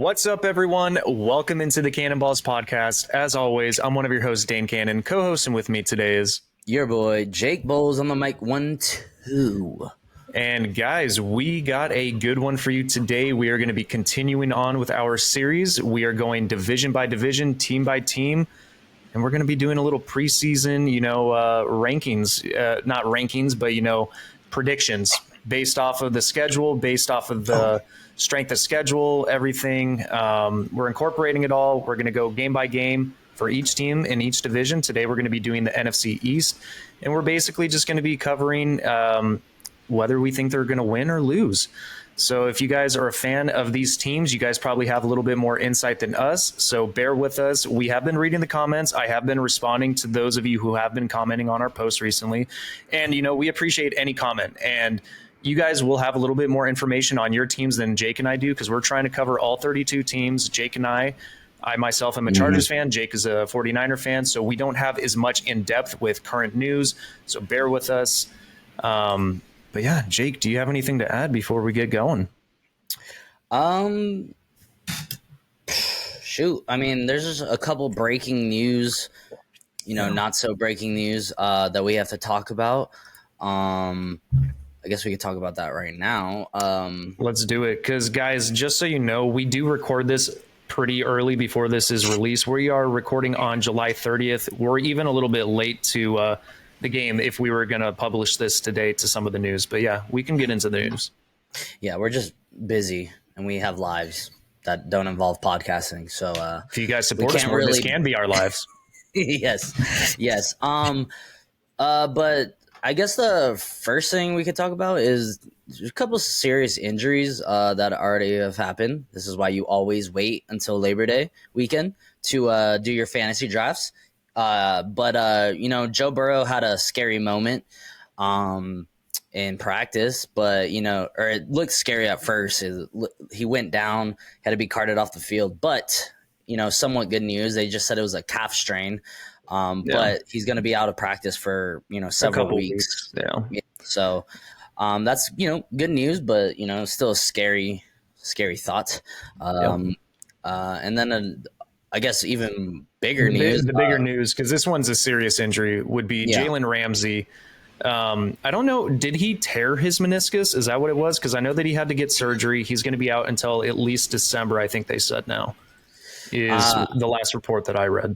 What's up, everyone? Welcome into the Cannonballs podcast. As always, I'm one of your hosts, Dane Cannon. Co-hosting with me today is your boy Jake Bowles on the mic 1 2. And guys, we got a good one for you today. We are going to be continuing on with our series. We are going division by division, team by team, and we're going to be doing a little preseason, rankings, not rankings, but, predictions based off of the schedule, based off of the strength of schedule, everything. We're incorporating it all. We're going to go game by game for each team in each division. Today, we're going to be doing the NFC East, and we're basically just going to be covering whether we think they're going to win or lose. So if you guys are a fan of these teams, you guys probably have a little bit more insight than us. So bear with us. We have been reading the comments. I have been responding to those of you who have been commenting on our posts recently. And, we appreciate any comment. And you guys will have a little bit more information on your teams than Jake and I do, because we're trying to cover all 32 teams. Jake and I myself am a Chargers fan. Jake is a 49er fan. So we don't have as much in depth with current news. So bear with us. But yeah, Jake, do you have anything to add before we get going? Shoot. I mean, there's just a couple breaking news, not so breaking news that we have to talk about. I guess we could talk about that right now. Let's do it. Because, guys, just so you know, we do record this pretty early before this is released. We are recording on July 30th. We're even a little bit late to the game if we were going to publish this today to some of the news. But yeah, we can get into the news. Yeah, we're just busy and we have lives that don't involve podcasting. So if you guys support us more, this can be our lives. Yes. But I guess the first thing we could talk about is there's a couple of serious injuries that already have happened. This is why you always wait until Labor Day weekend to do your fantasy drafts. But Joe Burrow had a scary moment in practice, but, or it looked scary at first. He went down, had to be carted off the field. But, somewhat good news. They just said it was a calf strain. But he's going to be out of practice for, several weeks. Yeah. So that's, good news, but, still a scary thought. And then I guess even bigger news. The bigger news, because this one's a serious injury, would be Jalen Ramsey. I don't know. Did he tear his meniscus? Is that what it was? Because I know that he had to get surgery. He's going to be out until at least December, I think they said now, is the last report that I read.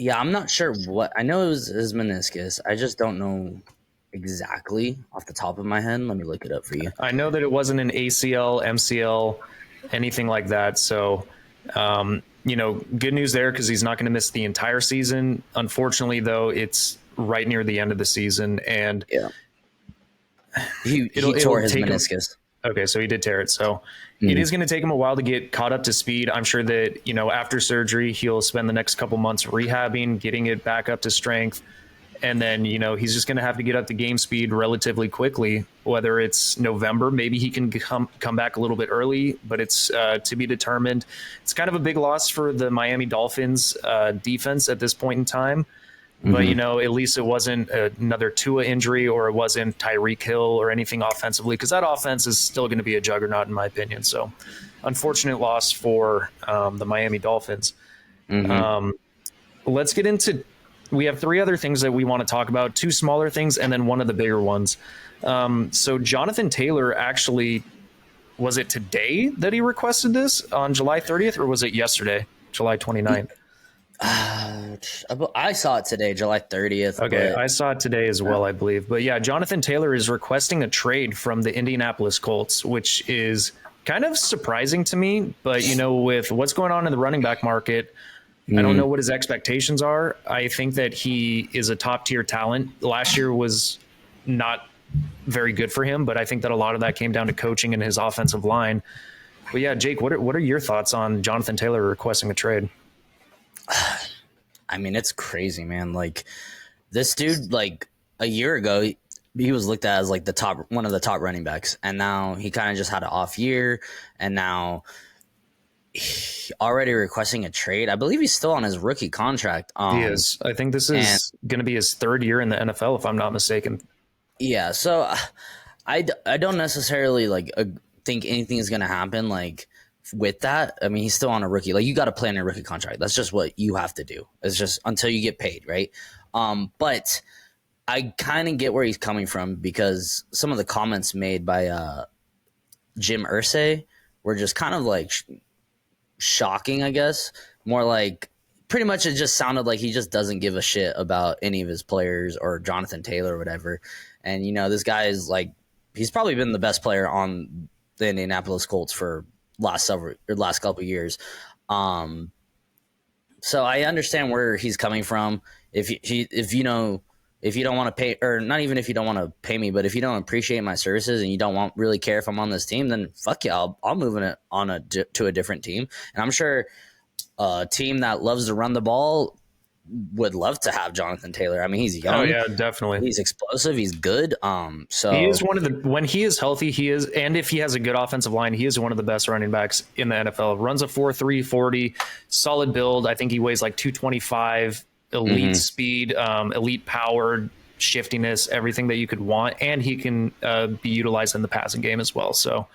Yeah, I'm not sure what. I know it was his meniscus. I just don't know exactly off the top of my head. Let me look it up for you. I know that it wasn't an ACL, MCL, anything like that. So, good news there because he's not going to miss the entire season. Unfortunately, though, it's right near the end of the season, and he tore his meniscus. Okay, so he did tear it. So it is going to take him a while to get caught up to speed. I'm sure that, after surgery, he'll spend the next couple months rehabbing, getting it back up to strength. And then, he's just going to have to get up to game speed relatively quickly, whether it's November. Maybe he can come back a little bit early, but it's to be determined. It's kind of a big loss for the Miami Dolphins defense at this point in time. But, at least it wasn't another Tua injury, or it wasn't Tyreek Hill or anything offensively, because that offense is still going to be a juggernaut, in my opinion. So unfortunate loss for the Miami Dolphins. Let's get into – we have three other things that we want to talk about, two smaller things and then one of the bigger ones. So Jonathan Taylor actually – was it today that he requested this on July 30th, or was it yesterday, July 29th? I saw it today, July 30th. Okay, I saw it today as well, I believe. But yeah, Jonathan Taylor is requesting a trade from the Indianapolis Colts, which is kind of surprising to me. But, with what's going on in the running back market, I don't know what his expectations are. I think that he is a top-tier talent. Last year was not very good for him, but I think that a lot of that came down to coaching and his offensive line. But yeah, Jake, what are your thoughts on Jonathan Taylor requesting a trade? I mean, it's crazy, man. Like, this dude, like, a year ago, he was looked at as like one of the top running backs, and now he kind of just had an off year, and now he already requesting a trade. I believe he's still on his rookie contract. He is. I think this is going to be his third year in the NFL, if I'm not mistaken. Yeah, so I don't necessarily think anything is going to happen with that, I mean, he's still on a rookie. Like, you got to play on a rookie contract. That's just what you have to do. It's just until you get paid, right? But I kind of get where he's coming from, because some of the comments made by Jim Irsay were just kind of like shocking, I guess. More like, pretty much it just sounded like he just doesn't give a shit about any of his players or Jonathan Taylor or whatever. And, this guy is like, he's probably been the best player on the Indianapolis Colts for last couple of years. So I understand where he's coming from. If you don't want to pay, or not even if you don't want to pay me, but if you don't appreciate my services and you don't really care if I'm on this team, then fuck yeah, I'll move it on to a different team. And I'm sure a team that loves to run the ball would love to have Jonathan Taylor. I mean, he's young. Oh yeah, definitely. He's explosive. He's good. So he is one of the, when he is healthy, he is, and if he has a good offensive line, he is one of the best running backs in the NFL. Runs a 4.3 40, solid build. I think he weighs like 225, elite speed, elite power, shiftiness, everything that you could want, and he can be utilized in the passing game as well. So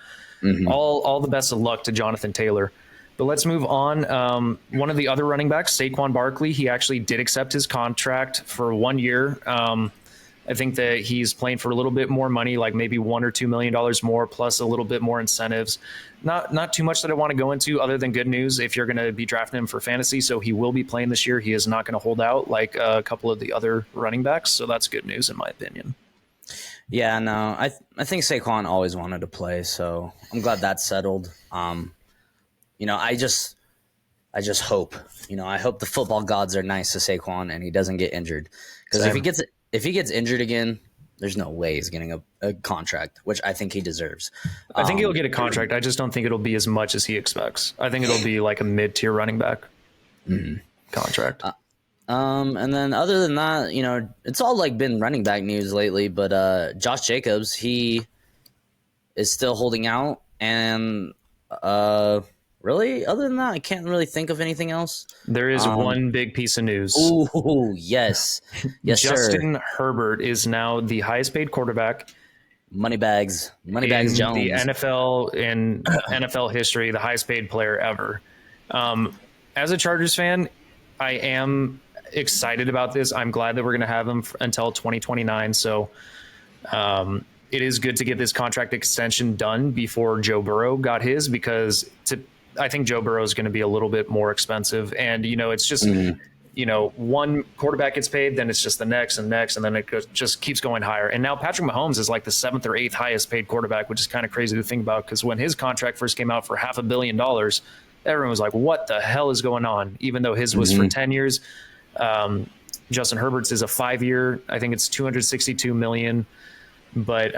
all the best of luck to Jonathan Taylor. But let's move on. One of the other running backs, Saquon Barkley, he actually did accept his contract for 1 year. I think that he's playing for a little bit more money, like maybe $1 or $2 million more, plus a little bit more incentives. Not too much that I want to go into, other than good news if you're going to be drafting him for fantasy. So he will be playing this year. He is not going to hold out like a couple of the other running backs. So that's good news in my opinion. Yeah, no, I think Saquon always wanted to play, so I'm glad that's settled. I just hope, I hope the football gods are nice to Saquon and he doesn't get injured. Because if he gets injured again, there's no way he's getting a contract, which I think he deserves. I think he'll get a contract. I just don't think it'll be as much as he expects. I think it'll be like a mid-tier running back contract. And then other than that, it's all like been running back news lately, but Josh Jacobs, he is still holding out, and really, other than that, I can't really think of anything else. There is one big piece of news. Oh, yes. Yes, Justin sir. Herbert is now the highest paid quarterback Moneybags in Jones. the NFL, in NFL history, the highest paid player ever. As a Chargers fan, I am excited about this. I'm glad that we're going to have him until 2029. So it is good to get this contract extension done before Joe Burrow got his, because I think Joe Burrow is going to be a little bit more expensive. And, it's just, one quarterback gets paid, then it's just the next and next, and then it just keeps going higher. And now Patrick Mahomes is like the 7th or 8th highest paid quarterback, which is kind of crazy to think about, because when his contract first came out for $500 million, everyone was like, what the hell is going on? Even though his was for 10 years. Justin Herbert's is a 5-year. I think it's $262 million. But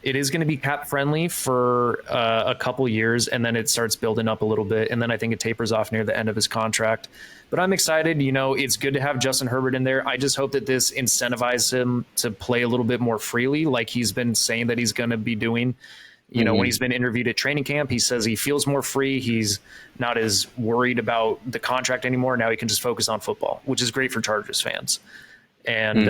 it is going to be cap friendly for a couple years, and then it starts building up a little bit, and then I think it tapers off near the end of his contract. But I'm excited. It's good to have Justin Herbert in there. I just hope that this incentivizes him to play a little bit more freely, like he's been saying that he's going to be doing. When he's been interviewed at training camp, he says he feels more free. He's not as worried about the contract anymore. Now he can just focus on football, which is great for Chargers fans. And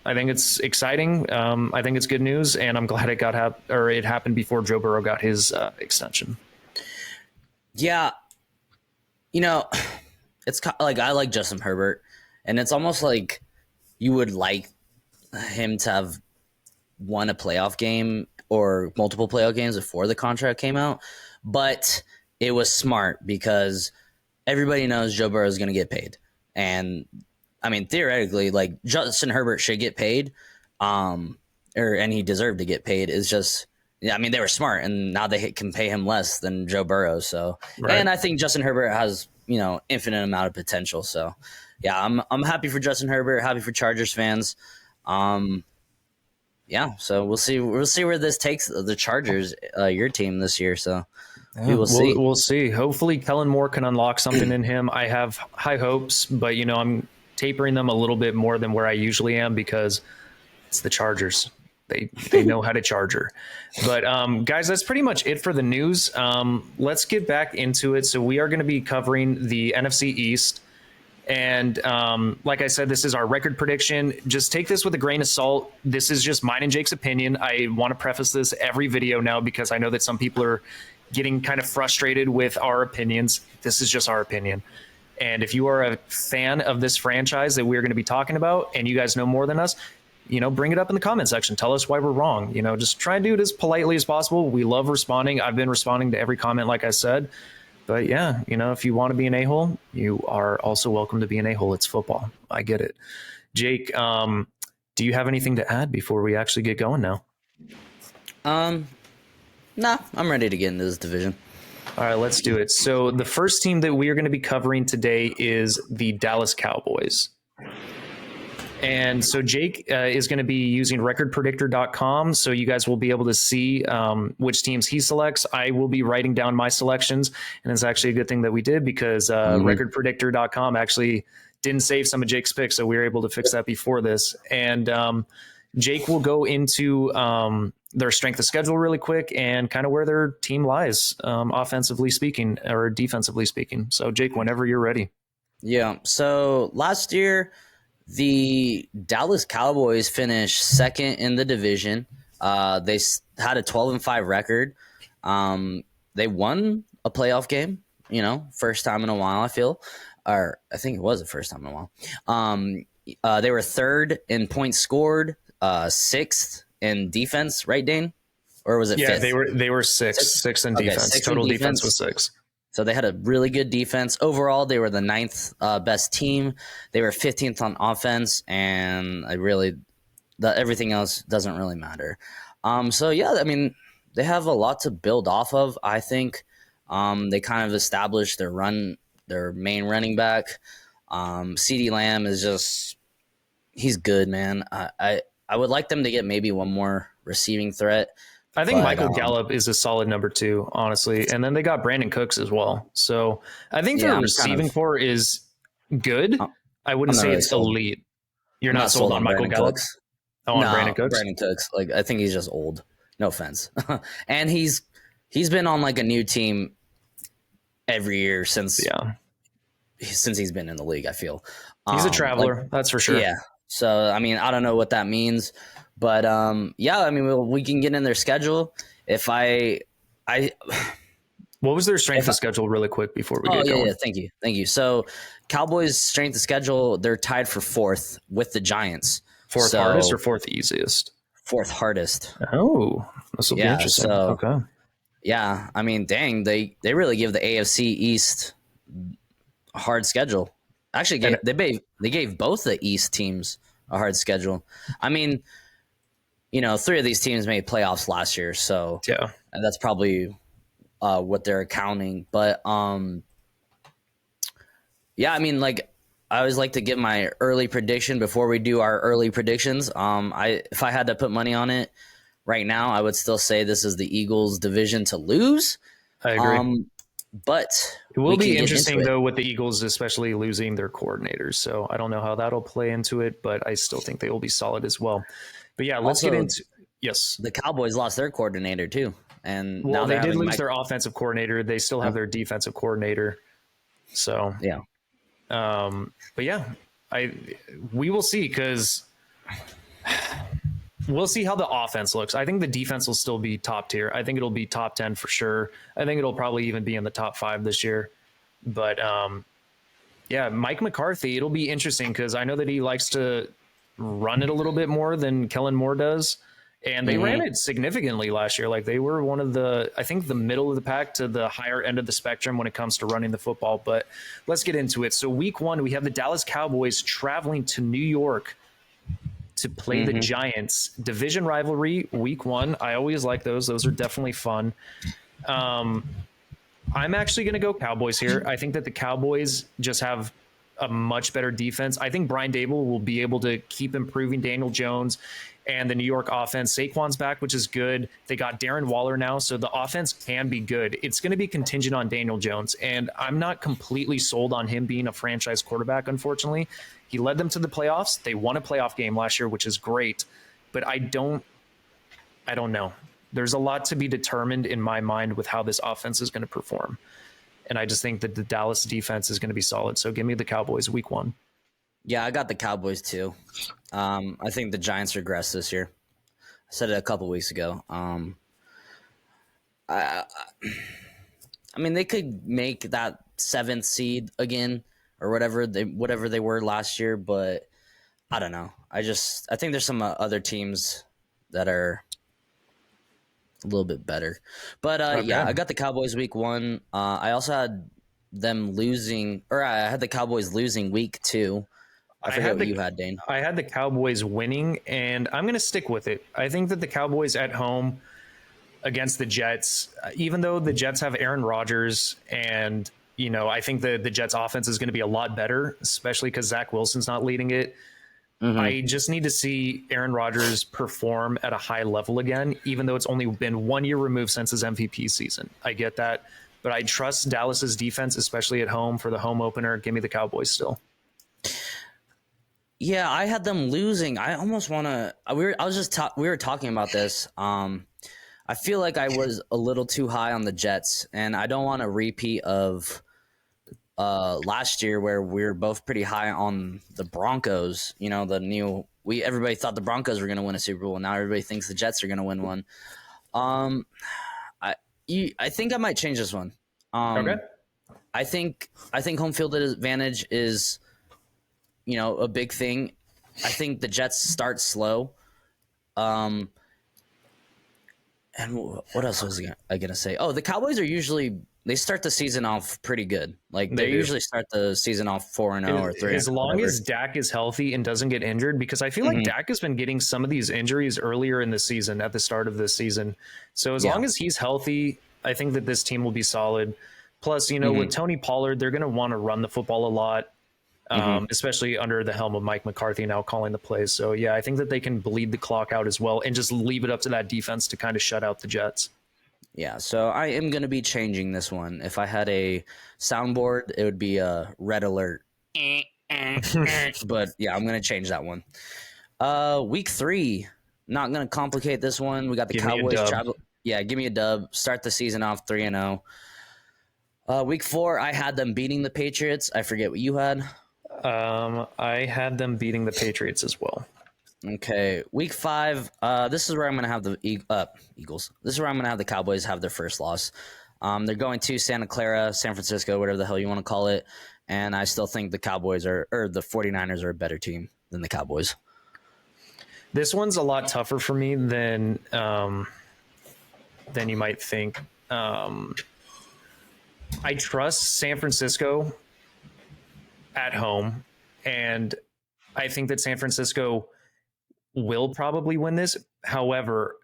I think it's exciting. I think it's good news, and I'm glad it happened before Joe Burrow got his extension. Yeah, it's like, I like Justin Herbert, and it's almost like you would like him to have won a playoff game or multiple playoff games before the contract came out, but it was smart because everybody knows Joe Burrow is going to get paid, and I mean, theoretically, like, Justin Herbert should get paid, and he deserved to get paid. It's just, I mean, they were smart, and now they can pay him less than Joe Burrow. So, right. And I think Justin Herbert has, infinite amount of potential. So, yeah, I'm happy for Justin Herbert, happy for Chargers fans. So we'll see where this takes the Chargers, your team this year. So. Yeah, we'll see. We'll see. Hopefully, Kellen Moore can unlock something in him. I have high hopes, but I'm tapering them a little bit more than where I usually am, because it's the Chargers. They know how to charger. But guys, that's pretty much it for the news. Let's get back into it. So we are going to be covering the NFC East. And like I said, this is our record prediction. Just take this with a grain of salt. This is just mine and Jake's opinion. I want to preface this every video now because I know that some people are getting kind of frustrated with our opinions. This is just our opinion. And if you are a fan of this franchise that we're going to be talking about and you guys know more than us, bring it up in the comment section. Tell us why we're wrong. Just try and do it as politely as possible. We love responding. I've been responding to every comment, like I said. But yeah, if you want to be an a-hole, you are also welcome to be an a-hole. It's football. I get it. Jake, do you have anything to add before we actually get going now? Nah, I'm ready to get into this division. All right, let's do it. So the first team that we are going to be covering today is the Dallas Cowboys. And so Jake is going to be using recordpredictor.com. So you guys will be able to see which teams he selects. I will be writing down my selections. And it's actually a good thing that we did because recordpredictor.com actually didn't save some of Jake's picks. So we were able to fix that before this. And Jake will go into their strength of schedule really quick and kind of where their team lies, offensively speaking or defensively speaking. So Jake, whenever you're ready. Yeah. So last year, the Dallas Cowboys finished second in the division. They had a 12-5 record. They won a playoff game, first time in a while, I feel. Or I think it was the first time in a while. They were third in points scored, sixth in defense, right, Dane? Or was it fifth? Yeah, they were sixth in defense. Sixth Total in defense was 6. So they had a really good defense. Overall, they were the 9th best team. They were 15th on offense, and everything else doesn't really matter. So, yeah, I mean, they have a lot to build off of, I think. They kind of established their main running back. CeeDee Lamb is just – he's good, man. I would like them to get maybe one more receiving threat. I think Michael Gallup is a solid number 2, honestly. And then they got Brandon Cooks as well. So I think their receiving core is good. I wouldn't say it's elite. You're not sold on Michael Gallup? On Brandon Cooks? Brandon Cooks. I think he's just old. No offense. And he's been on a new team every year since he's been in the league, I feel. He's a traveler, that's for sure. Yeah. So, I mean, I don't know what that means. But I mean, we can get in their schedule. What was their strength of schedule really quick before we get going? Yeah, thank you. So Cowboys' strength of schedule, they're tied for 4th with the Giants. Fourth hardest or 4th easiest? 4th hardest. Oh, this will be interesting. So, okay. Yeah, I mean, dang, they really give the AFC East a hard schedule. Actually, they gave both the East teams a hard schedule. I mean, 3 of these teams made playoffs last year, so yeah, that's probably what they're accounting. But yeah, I mean, I always like to give my early prediction before we do our early predictions. If I had to put money on it right now, I would still say this is the Eagles' division to lose. I agree. But it will be interesting, though, with the Eagles, especially losing their coordinators. So I don't know how that'll play into it, but I still think they will be solid as well. But yeah, let's get into yes. The Cowboys lost their coordinator too, and now they did lose their offensive coordinator. They still have their defensive coordinator. So yeah, but yeah, we will see because we'll see how the offense looks. I think the defense will still be top tier. I think it'll be top 10 for sure. I think it'll probably even be in the top 5 this year. But yeah, Mike McCarthy, it'll be interesting because I know that he likes to run it a little bit more than Kellen Moore does. And they ran it significantly last year. They were one of the middle of the pack to the higher end of the spectrum when it comes to running the football. But let's get into it. So week 1, we have the Dallas Cowboys traveling to New York to play the Giants. Division rivalry, week 1. I always like those. Those are definitely fun. I'm actually going to go Cowboys here. I think that the Cowboys just have a much better defense. I think Brian Dable will be able to keep improving Daniel Jones and the New York offense. Saquon's back, which is good. They got Darren Waller now, so the offense can be good. It's going to be contingent on Daniel Jones, and I'm not completely sold on him being a franchise quarterback, unfortunately. He led them to the playoffs. They won a playoff game last year, which is great, but I don't know. There's a lot to be determined in my mind with how this offense is going to perform. And I just think that the Dallas defense is going to be solid. So give me the Cowboys week 1. Yeah, I got the Cowboys too. I think the Giants regress this year. I said it a couple weeks ago. I mean, they could make that 7th seed again or whatever they were last year, but I don't know. I think there's some other teams that are a little bit better. But Okay. yeah, I got the Cowboys week 1. I also had them losing, or I had the Cowboys losing week 2. I forget what you had, Dane. I had the Cowboys winning, and I'm going to stick with it. I think that the Cowboys at home against the Jets, even though the Jets have Aaron Rodgers, and I think the Jets offense is going to be a lot better, especially because Zach Wilson's not leading it. Mm-hmm. I just need to see Aaron Rodgers perform at a high level again, even though it's only been 1 year removed since his MVP season. I get that, but I trust Dallas's defense, especially at home for the home opener. Give me the Cowboys still. Yeah, I had them losing. I almost want to. We were talking about this. I feel like I was a little too high on the Jets, and I don't want a repeat of last year where we were both pretty high on the Broncos. Everybody thought the Broncos were going to win a Super Bowl, and now everybody thinks the Jets are going to win one. I think I might change this one. Okay. I think home field advantage is, a big thing. I think the Jets start slow. And what else was I going to say? Oh, the Cowboys they start the season off pretty good. Like they usually start the season off 4-0 or 3. As long as Dak is healthy and doesn't get injured, because I feel like Dak has been getting some of these injuries earlier in the season, at the start of this season. So as long as he's healthy, I think that this team will be solid. Plus, with Tony Pollard, they're going to want to run the football a lot. Especially under the helm of Mike McCarthy now calling the plays. So, yeah, I think that they can bleed the clock out as well and just leave it up to that defense to kind of shut out the Jets. Yeah, so I am going to be changing this one. If I had a soundboard, it would be a red alert. But, yeah, I'm going to change that one. Week 3, not going to complicate this one. We got the Cowboys travel. Yeah, give me a dub. Start the season off 3-0. Week 4, I had them beating the Patriots. I forget what you had. I had them beating the Patriots as well. Okay, week 5. This is where I'm going to have the Eagles. This is where I'm going to have the Cowboys have their first loss. They're going to Santa Clara, San Francisco, whatever the hell you want to call it. And I still think the Cowboys the 49ers are a better team than the Cowboys. This one's a lot tougher for me than you might think. I trust San Francisco at home, and I think that San Francisco will probably win this. However,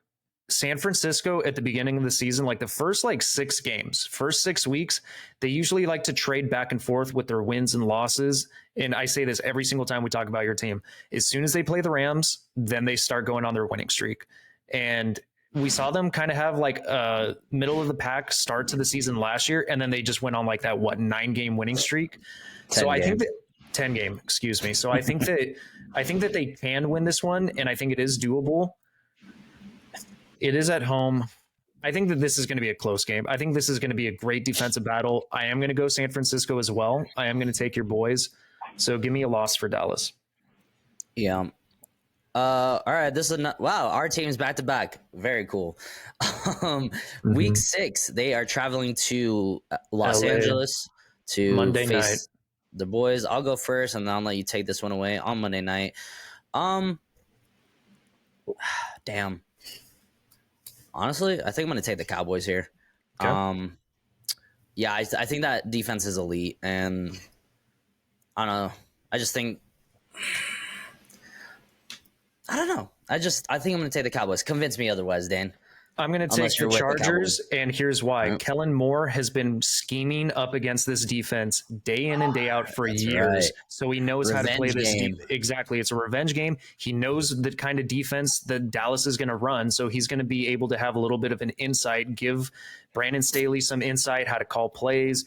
San Francisco at the beginning of the season, like the first 6 weeks, they usually like to trade back and forth with their wins and losses. And I say this every single time we talk about your team. As soon as they play the Rams, then they start going on their winning streak. And we saw them kind of have like a middle of the pack start to the season last year, and then they just went on like that 9-game winning streak. So I think that 10 game, excuse me. So I think that they can win this one, and I think it is doable. It is at home. I think that this is going to be a close game. I think this is going to be a great defensive battle. I am going to go San Francisco as well. I am going to take your boys. So give me a loss for Dallas. Yeah. All right. This is wow. Our team's back to back. Very cool. Week 6, they are traveling to Los Angeles to Monday face night. The boys. I'll go first, and then I'll let you take this one away on Monday night. Damn. Honestly, I think I'm going to take the Cowboys here. Okay. Yeah, I think that defense is elite, and I don't know. I think I'm going to take the Cowboys. Convince me otherwise, Dan. I'm going to take the Chargers, and here's why. Yep. Kellen Moore has been scheming up against this defense day in and day out for years, right. So he knows how to play this game. Exactly. It's a revenge game. He knows the kind of defense that Dallas is going to run, so he's going to be able to have a little bit of an insight, give Brandon Staley some insight, how to call plays.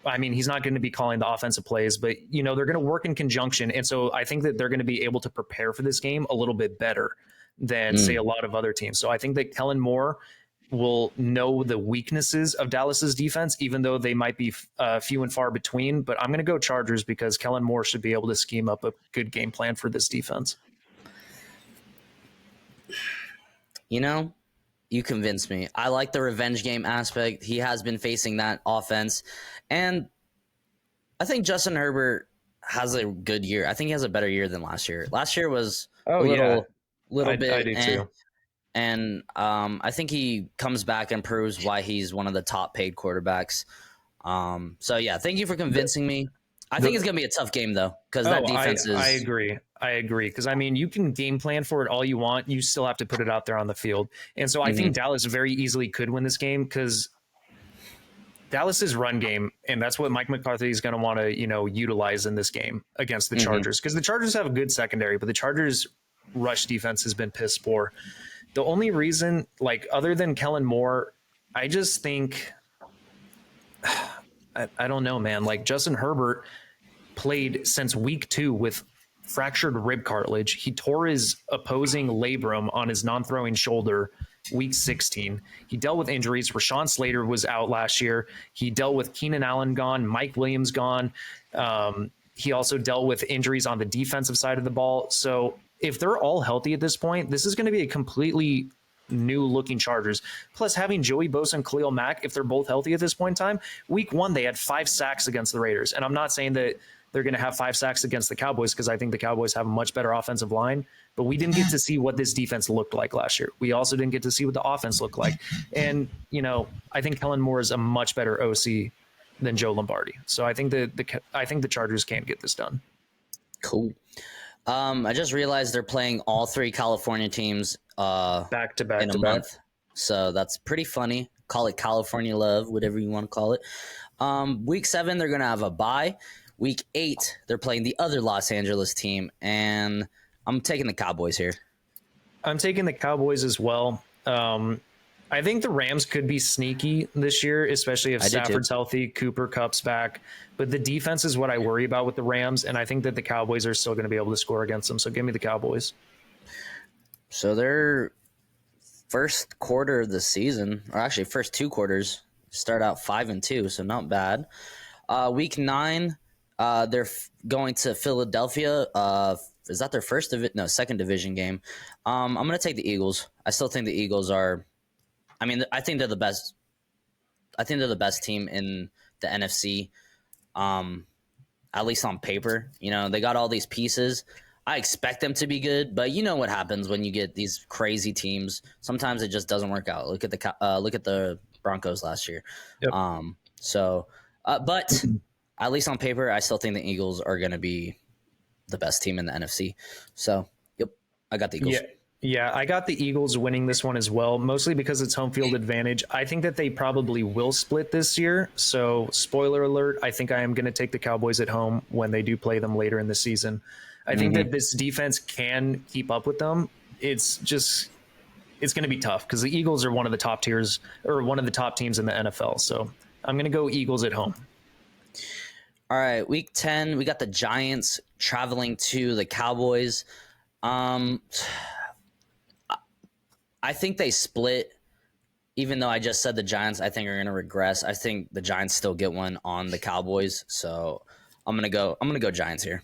I mean, he's not going to be calling the offensive plays, but, they're going to work in conjunction, and so I think that they're going to be able to prepare for this game a little bit better than, say, a lot of other teams. So I think that Kellen Moore will know the weaknesses of Dallas's defense, even though they might be few and far between. But I'm going to go Chargers because Kellen Moore should be able to scheme up a good game plan for this defense. You know, you convinced me. I like the revenge game aspect. He has been facing that offense. And I think Justin Herbert has a good year. I think he has a better year than last year. Last year was a little bit. I do too. And I think he comes back and proves why he's one of the top paid quarterbacks. So, yeah, thank you for convincing me. I think it's going to be a tough game, though, because that defense is... I agree. Because, I mean, you can game plan for it all you want. You still have to put it out there on the field. And so I think Dallas very easily could win this game because Dallas's run game, and that's what Mike McCarthy is going to want to, utilize in this game against the Chargers. Because the Chargers have a good secondary, but the Chargers' rush defense has been piss poor. The only reason, other than Kellen Moore, I just think... I don't know, man. Justin Herbert played since week 2 with fractured rib cartilage. He tore his opposing labrum on his non-throwing shoulder week 16. He dealt with injuries. Rashawn Slater was out last year. He dealt with Keenan Allen gone, Mike Williams gone. He also dealt with injuries on the defensive side of the ball. So if they're all healthy at this point, this is going to be a completely new looking Chargers. Plus having Joey Bosa and Khalil Mack, if they're both healthy at this point in time, week 1, they had 5 sacks against the Raiders. And I'm not saying that they're going to have 5 sacks against the Cowboys because I think the Cowboys have a much better offensive line, but we didn't get to see what this defense looked like last year. We also didn't get to see what the offense looked like. And, I think Kellen Moore is a much better OC than Joe Lombardi. So I think the Chargers can get this done. Cool. I just realized they're playing all 3 California teams back to back in a month. So that's pretty funny. Call it California love, whatever you want to call it. Week 7, they're going to have a bye. Week 8, they're playing the other Los Angeles team, and I'm taking the Cowboys here. I'm taking the Cowboys as well. I think the Rams could be sneaky this year, especially if Stafford's healthy, Cooper Kupp's back. But the defense is what I worry about with the Rams, and I think that the Cowboys are still going to be able to score against them. So give me the Cowboys. So their first quarter of the season, or actually first 2 quarters, start out 5-2, so not bad. Week 9, they're going to Philadelphia. Is that their second division game? I'm going to take the Eagles. I still think the Eagles are. I think they're the best. I think they're the best team in the NFC, at least on paper. They got all these pieces. I expect them to be good, but you know what happens when you get these crazy teams. Sometimes it just doesn't work out. Look at the Broncos last year. Yep. But at least on paper, I still think the Eagles are going to be the best team in the NFC. So, yep, I got the Eagles. Yeah, I got the Eagles winning this one as well, mostly because it's home field advantage. I think that they probably will split this year. So, spoiler alert, I think I am going to take the Cowboys at home when they do play them later in the season. I think that this defense can keep up with them. It's going to be tough because the Eagles are one of the top tiers or one of the top teams in the NFL. So, I'm going to go Eagles at home. All right, week 10, we got the Giants traveling to the Cowboys. I think they split, even though I just said the Giants, I think, are going to regress. I think the Giants still get one on the Cowboys, so I'm going to go Giants here.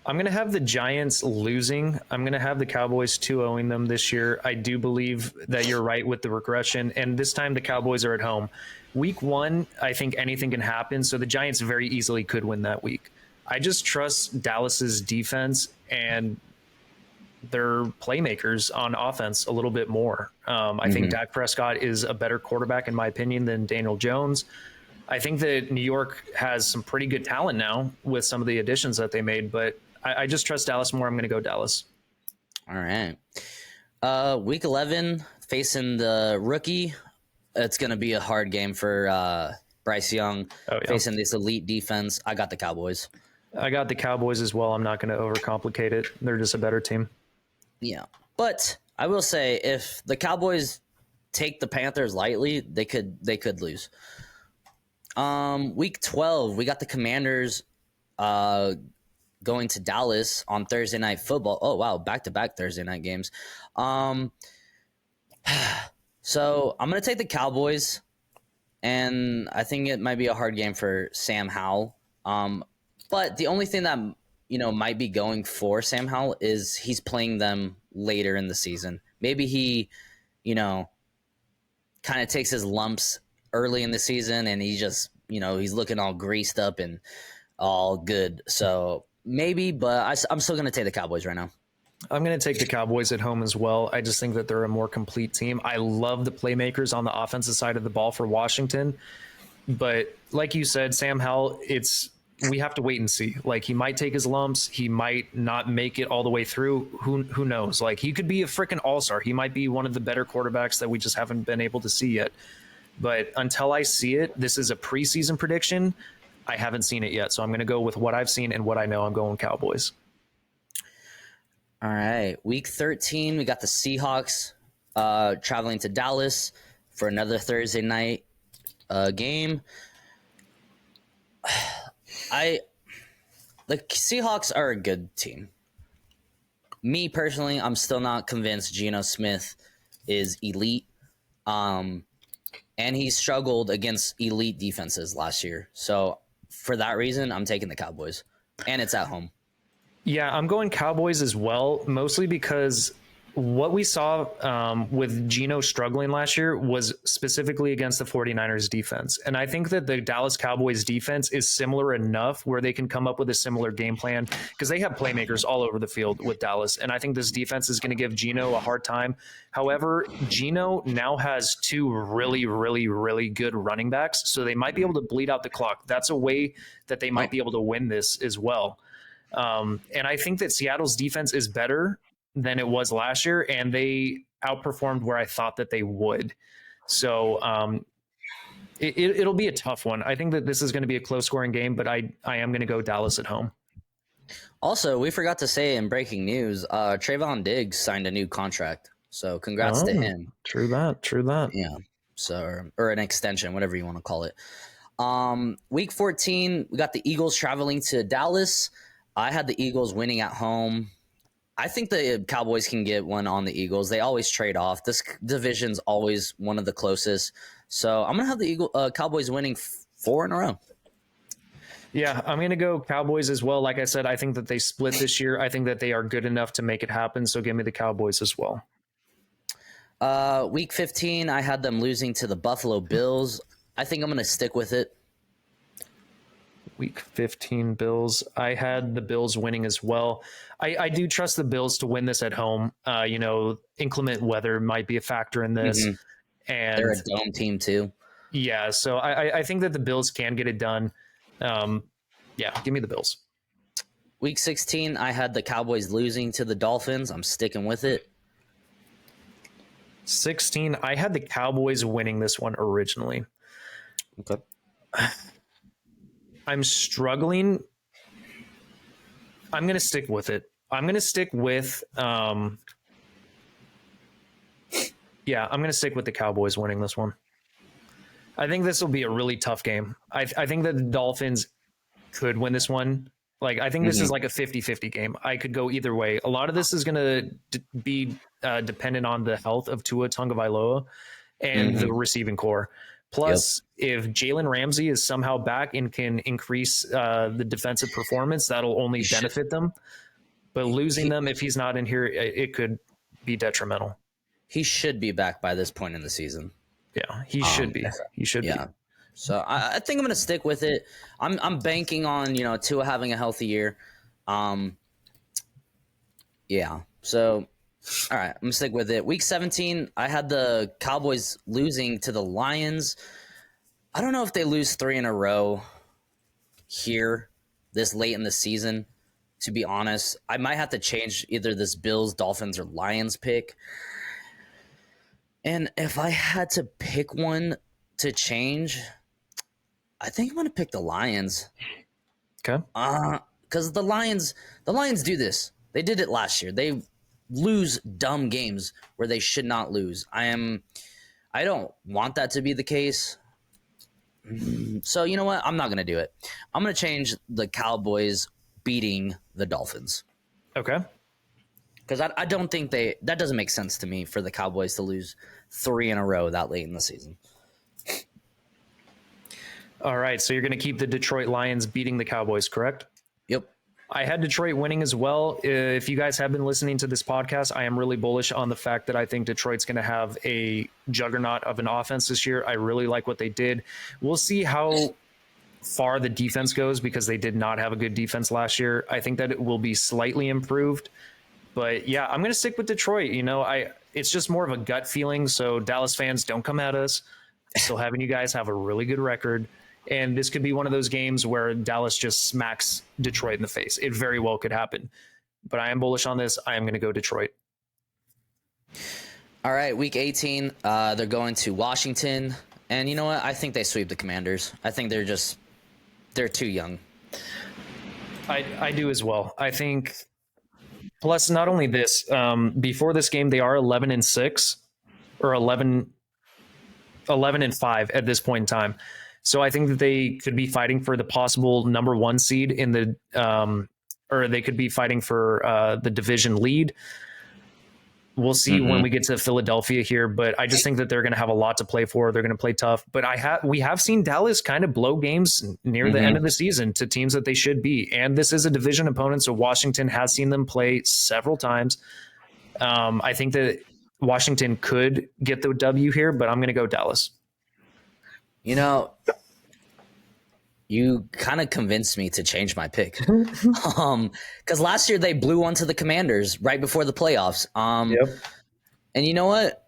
I'm going to have the Giants losing. I'm going to have the Cowboys 2-0ing them this year. I do believe that you're right with the regression, and this time the Cowboys are at home. Week 1, I think anything can happen, so the Giants very easily could win that week. I just trust Dallas's defense and their playmakers on offense a little bit more. I think Dak Prescott is a better quarterback, in my opinion, than Daniel Jones. I think that New York has some pretty good talent now with some of the additions that they made, but I just trust Dallas more. I'm going to go Dallas. All right. Week 11, facing the rookie. It's going to be a hard game for Bryce Young, facing this elite defense. I got the Cowboys. I got the Cowboys as well. I'm not going to overcomplicate it. They're just a better team. Yeah. But I will say, if the Cowboys take the Panthers lightly, they could lose. Week 12, we got the Commanders going to Dallas on Thursday Night Football. Oh, wow, back-to-back Thursday night games. So I'm gonna take the Cowboys, and I think it might be a hard game for Sam Howell. But the only thing that might be going for Sam Howell is he's playing them later in the season. Maybe he, you know, kind of takes his lumps early in the season, and he just he's looking all greased up and all good. So maybe, but I'm still gonna take the Cowboys right now. I'm going to take the Cowboys at home as well. I just think that they're a more complete team. I love the playmakers on the offensive side of the ball for Washington. But like you said, Sam Howell, we have to wait and see. Like, he might take his lumps. He might not make it all the way through. Who knows? Like, he could be a freaking all-star. He might be one of the better quarterbacks that we just haven't been able to see yet. But until I see it, this is a preseason prediction. I haven't seen it yet. So I'm going to go with what I've seen and what I know. I'm going Cowboys. All right, week 13, we got the Seahawks traveling to Dallas for another Thursday night game. The Seahawks are a good team. Me personally, I'm still not convinced Geno Smith is elite. And he struggled against elite defenses last year. So for that reason, I'm taking the Cowboys, and it's at home. Yeah, I'm going Cowboys as well, mostly because what we saw with Geno struggling last year was specifically against the 49ers defense. And I think that the Dallas Cowboys defense is similar enough where they can come up with a similar game plan because they have playmakers all over the field with Dallas. And I think this defense is going to give Geno a hard time. However, Geno now has two really, really, really good running backs. So they might be able to bleed out the clock. That's a way that they might be able to win this as well. And I think that Seattle's defense is better than it was last year, and they outperformed where I thought that they would. So it'll be a tough one. I think that this is going to be a close scoring game, but I am going to go Dallas at home. Also, we forgot to say in breaking news, Trayvon Diggs signed a new contract. So congrats to him. True that. Yeah. So, or an extension, whatever you want to call it. Week 14, we got the Eagles traveling to Dallas. I had the Eagles winning at home. I think the Cowboys can get one on the Eagles. They always trade off. This division's always one of the closest. So I'm going to have the Cowboys winning 4 in a row. Yeah, I'm going to go Cowboys as well. Like I said, I think that they split this year. I think that they are good enough to make it happen. So give me the Cowboys as well. Week 15, I had them losing to the Buffalo Bills. I think I'm going to stick with it. Week 15 Bills. I had the Bills winning as well. I do trust the Bills to win this at home. Inclement weather might be a factor in this. Mm-hmm. And they're a dome team too. Yeah, so I think that the Bills can get it done. Give me the Bills. Week 16, I had the Cowboys losing to the Dolphins. I'm sticking with it. 16, I had the Cowboys winning this one originally. Okay. I'm struggling. I'm going to stick with it. I'm going to stick with I'm going to stick with the Cowboys winning this one. I think this will be a really tough game. I think that the Dolphins could win this one. Like, I think this is like a 50-50 game. I could go either way. A lot of this is going to be dependent on the health of Tua Tagovailoa and the receiving core. Plus, if Jalen Ramsey is somehow back and can increase the defensive performance, that'll only benefit them. But losing them, if he's not in here, it could be detrimental. He should be back by this point in the season. Yeah, he should be. He should be. So I think I'm going to stick with it. I'm banking on Tua having a healthy year. So. All right, I'm going to stick with it. Week 17, I had the Cowboys losing to the Lions. I don't know if they lose 3 in a row here this late in the season, to be honest. I might have to change either this Bills, Dolphins, or Lions pick. And if I had to pick one to change, I think I'm going to pick the Lions. Okay. Because the Lions do this. They did it last year. They lose dumb games where they should not lose. I don't want that to be the case. So you know what? I'm not going to do it. I'm going to change the Cowboys beating the Dolphins. Okay. because I don't think that doesn't make sense to me for the Cowboys to lose 3 in a row that late in the season. All right, so you're going to keep the Detroit Lions beating the Cowboys, correct? Yep. I had Detroit winning as well. If you guys have been listening to this podcast, I am really bullish on the fact that I think Detroit's going to have a juggernaut of an offense this year. I really like what they did. We'll see how far the defense goes because they did not have a good defense last year. I think that it will be slightly improved. But yeah, I'm going to stick with Detroit. It's just more of a gut feeling. So Dallas fans, don't come at us. Still having you guys have a really good record. And this could be one of those games where Dallas just smacks Detroit in the face. It very well could happen. But I am bullish on this. I am going to go Detroit. All right, week 18, they're going to Washington. And you know what? I think they sweep the Commanders. I think they're too young. I do as well. I think, plus not only this, before this game, they are 11-6 or 11-5 at this point in time. So I think that they could be fighting for the possible number 1 seed in the, or they could be fighting for the division lead. We'll see when we get to Philadelphia here, but I just think that they're going to have a lot to play for. They're going to play tough, but we have seen Dallas kind of blow games near the end of the season to teams that they should be. And this is a division opponent. So Washington has seen them play several times. I think that Washington could get the W here, but I'm going to go Dallas. You kind of convinced me to change my pick. Because last year they blew one to the Commanders right before the playoffs. Yep. And you know what?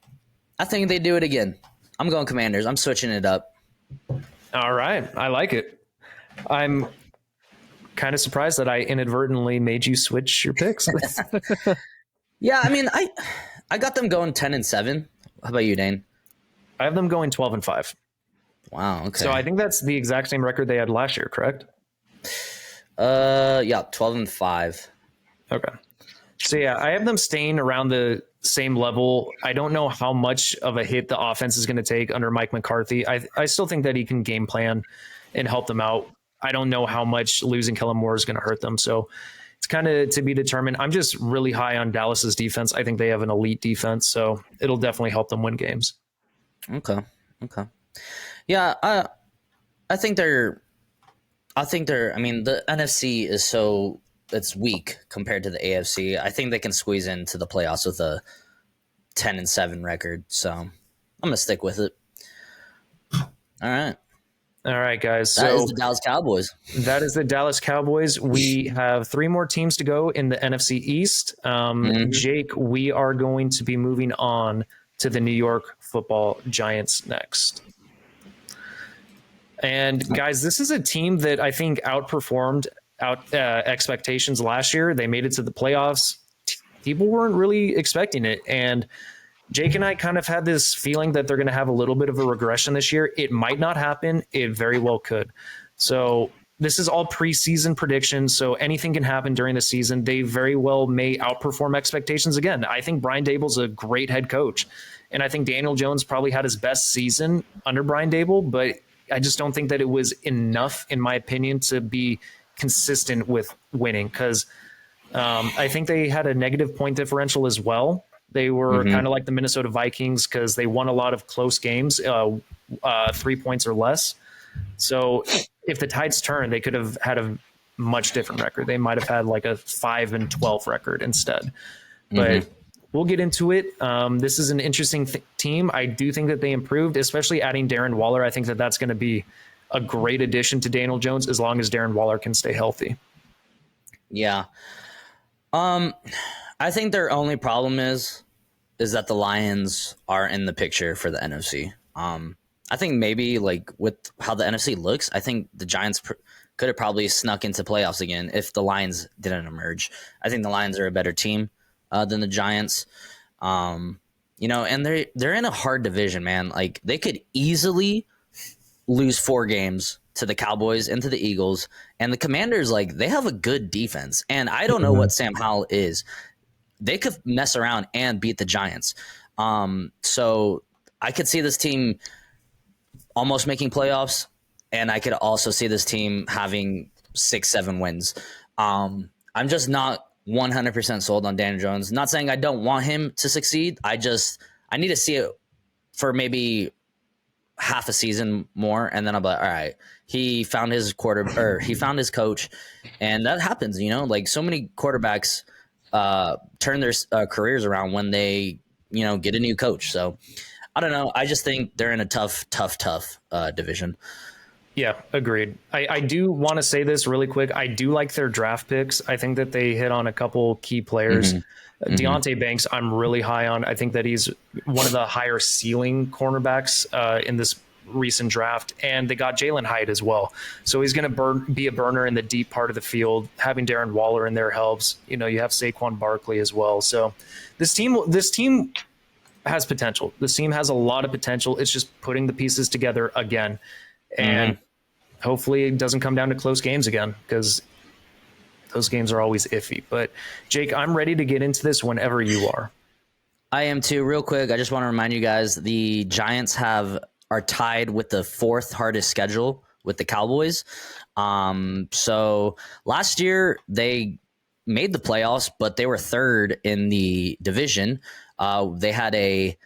I think they do it again. I'm going Commanders. I'm switching it up. All right. I like it. I'm kind of surprised that I inadvertently made you switch your picks. Yeah, I mean, I got them going 10-7. How about you, Dane? I have them going 12-5. Wow. Okay. So I think that's the exact same record they had last year, correct? Yeah, 12-5. Okay. So yeah, I have them staying around the same level. I don't know how much of a hit the offense is going to take under Mike McCarthy. I still think that he can game plan and help them out. I don't know how much losing Kellen Moore is going to hurt them. So it's kind of to be determined. I'm just really high on Dallas's defense. I think they have an elite defense, so it'll definitely help them win games. Okay. Yeah, I think they're. I mean, the NFC is it's weak compared to the AFC. I think they can squeeze into the playoffs with a 10-7 record. So I'm gonna stick with it. All right, guys. That is the Dallas Cowboys. That is the Dallas Cowboys. We have 3 more teams to go in the NFC East. Jake, we are going to be moving on to the New York Football Giants next. And guys, this is a team that I think outperformed expectations last year. They made it to the playoffs. People weren't really expecting it. And Jake and I kind of had this feeling that they're going to have a little bit of a regression this year. It might not happen. It very well could. So this is all preseason predictions. So anything can happen during the season. They very well may outperform expectations again. I think Brian Daboll's a great head coach. And I think Daniel Jones probably had his best season under Brian Daboll, but I just don't think that it was enough, in my opinion, to be consistent with winning because I think they had a negative point differential as well. They were kind of like the Minnesota Vikings because they won a lot of close games, 3 points or less. So if the tides turn, they could have had a much different record. They might have had like a 5-12 record instead. But we'll get into it. This is an interesting team. I do think that they improved, especially adding Darren Waller. I think that that's going to be a great addition to Daniel Jones as long as Darren Waller can stay healthy. Yeah. I think their only problem is that the Lions are in the picture for the NFC. I think maybe like with how the NFC looks, I think the Giants could have probably snuck into playoffs again if the Lions didn't emerge. I think the Lions are a better team than the Giants. And they're in a hard division, man. Like they could easily lose 4 games to the Cowboys and to the Eagles, and the Commanders, like they have a good defense. And I don't know what Sam Howell is. They could mess around and beat the Giants. So I could see this team almost making playoffs, and I could also see this team having 6-7 wins. I'm just not 100% sold on Daniel Jones. Not saying I don't want him to succeed. I need to see it for maybe half a season more, and then I'm like, all right, he found his he found his coach, and that happens. Like so many quarterbacks turn their careers around when they get a new coach. So I don't know. I just think they're in a tough division. Yeah, agreed. I do want to say this really quick. I do like their draft picks. I think that they hit on a couple key players. Deonte Banks, I'm really high on. I think that he's one of the higher ceiling cornerbacks in this recent draft. And they got Jalen Hyatt as well. So he's going to be a burner in the deep part of the field. Having Darren Waller in there helps. You have Saquon Barkley as well. So this team has potential. This team has a lot of potential. It's just putting the pieces together again. And hopefully it doesn't come down to close games again, because those games are always iffy. But Jake, I'm ready to get into this whenever you are. I am too. Real quick, I just want to remind you guys, the Giants are tied with the fourth hardest schedule with the Cowboys. So last year they made the playoffs, but they were third in the division. They had a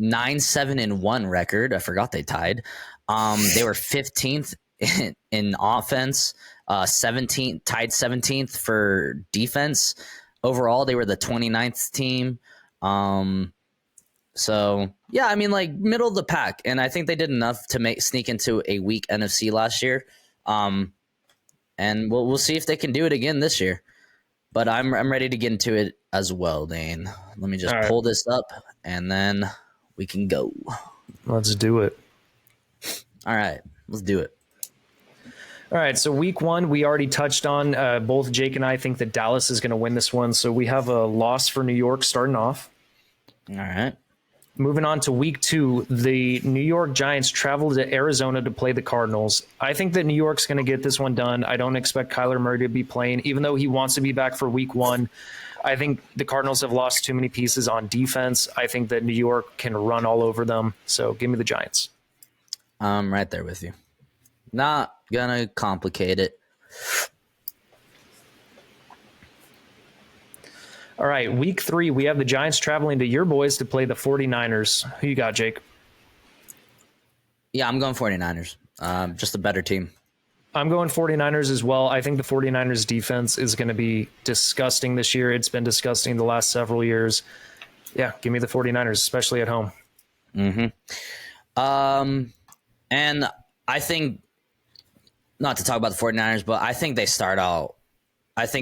9-7-1 record. I forgot they tied. They were 15th in offense, 17th, tied 17th for defense. Overall, they were the 29th team. So yeah, I mean, like middle of the pack, and I think they did enough to sneak into a weak NFC last year. And we'll see if they can do it again this year. But I'm ready to get into it as well, Dane. Let me just pull this up, and then we can go. Let's do it. All right, let's do it. All right, so week one, we already touched on. Both Jake and I think that Dallas is going to win this one. So we have a loss for New York starting off. All right. Moving on to week two, the New York Giants travel to Arizona to play the Cardinals. I think that New York's going to get this one done. I don't expect Kyler Murray to be playing, even though he wants to be back for week one. I think the Cardinals have lost too many pieces on defense. I think that New York can run all over them. So give me the Giants. I'm right there with you. Not gonna complicate it. All right, week three, we have the Giants traveling to your boys to play the 49ers. Who you got, Jake? Yeah, I'm going 49ers. Just a better team. I'm going 49ers as well. I think the 49ers defense is going to be disgusting this year. It's been disgusting the last several years. Yeah, give me the 49ers, especially at home. And I think, not to talk about the 49ers, but I think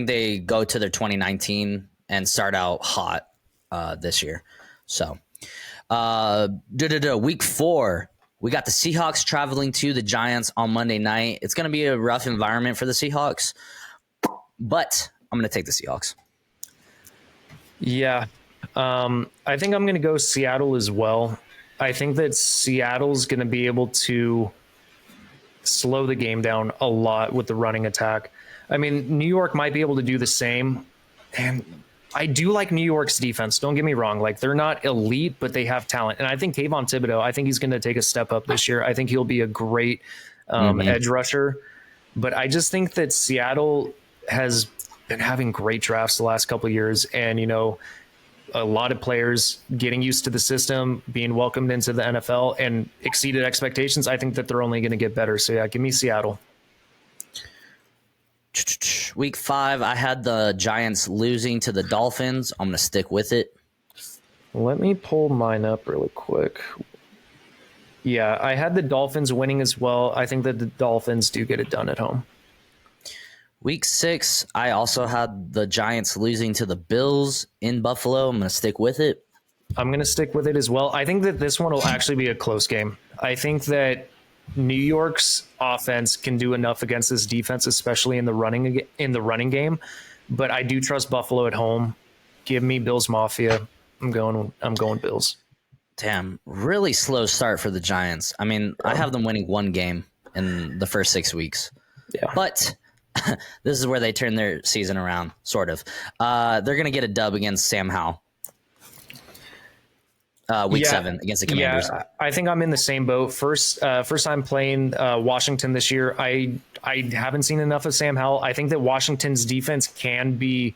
they go to their 2019 and start out hot this year. So week four, we got the Seahawks traveling to the Giants on Monday night. It's going to be a rough environment for the Seahawks, but I'm going to take the Seahawks. Yeah, I think I'm going to go Seattle as well. I think that Seattle's going to be able to slow the game down a lot with the running attack. I mean, New York might be able to do the same. And I do like New York's defense. Don't get me wrong. Like, they're not elite, but they have talent. And I think Kayvon Thibodeau, I think he's going to take a step up this year. I think he'll be a great edge rusher. But I just think that Seattle has been having great drafts the last couple of years. And, a lot of players getting used to the system, being welcomed into the NFL, and exceeded expectations. I think that they're only going to get better. So, yeah, give me Seattle. Week 5, I had the Giants losing to the Dolphins. I'm going to stick with it. Let me pull mine up really quick. Yeah, I had the Dolphins winning as well. I think that the Dolphins do get it done at home. Week 6, I also had the Giants losing to the Bills in Buffalo. I'm going to stick with it. I'm going to stick with it as well. I think that this one will actually be a close game. I think that New York's offense can do enough against this defense, especially in the running game. But I do trust Buffalo at home. Give me Bills Mafia. I'm going Bills. Damn, really slow start for the Giants. I mean, I have them winning one game in the first 6 weeks. Yeah, but this is where they turn their season around, sort of. They're going to get a dub against Sam Howell. Week 7 against the Commanders. Yeah, I think I'm in the same boat. First time playing Washington this year. I haven't seen enough of Sam Howell. I think that Washington's defense can be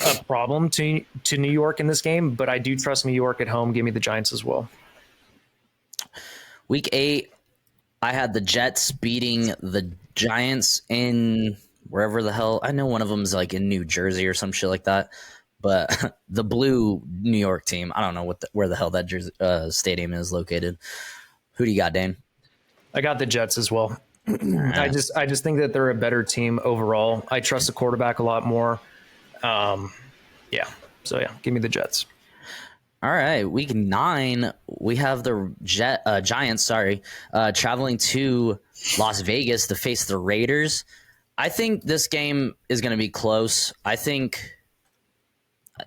a problem to New York in this game, but I do trust New York at home. Give me the Giants as well. Week 8, I had the Jets beating the Giants in wherever the hell. I know one of them is like in New Jersey or some shit like that. But the blue New York team, I don't know where the hell that stadium is located. Who do you got, Dane? I got the Jets as well. I just think that they're a better team overall. I trust the quarterback a lot more. Yeah. So yeah, give me the Jets. All right, week 9, we have the Giants. Traveling to Las Vegas to face the Raiders. I think this game is going to be close. I think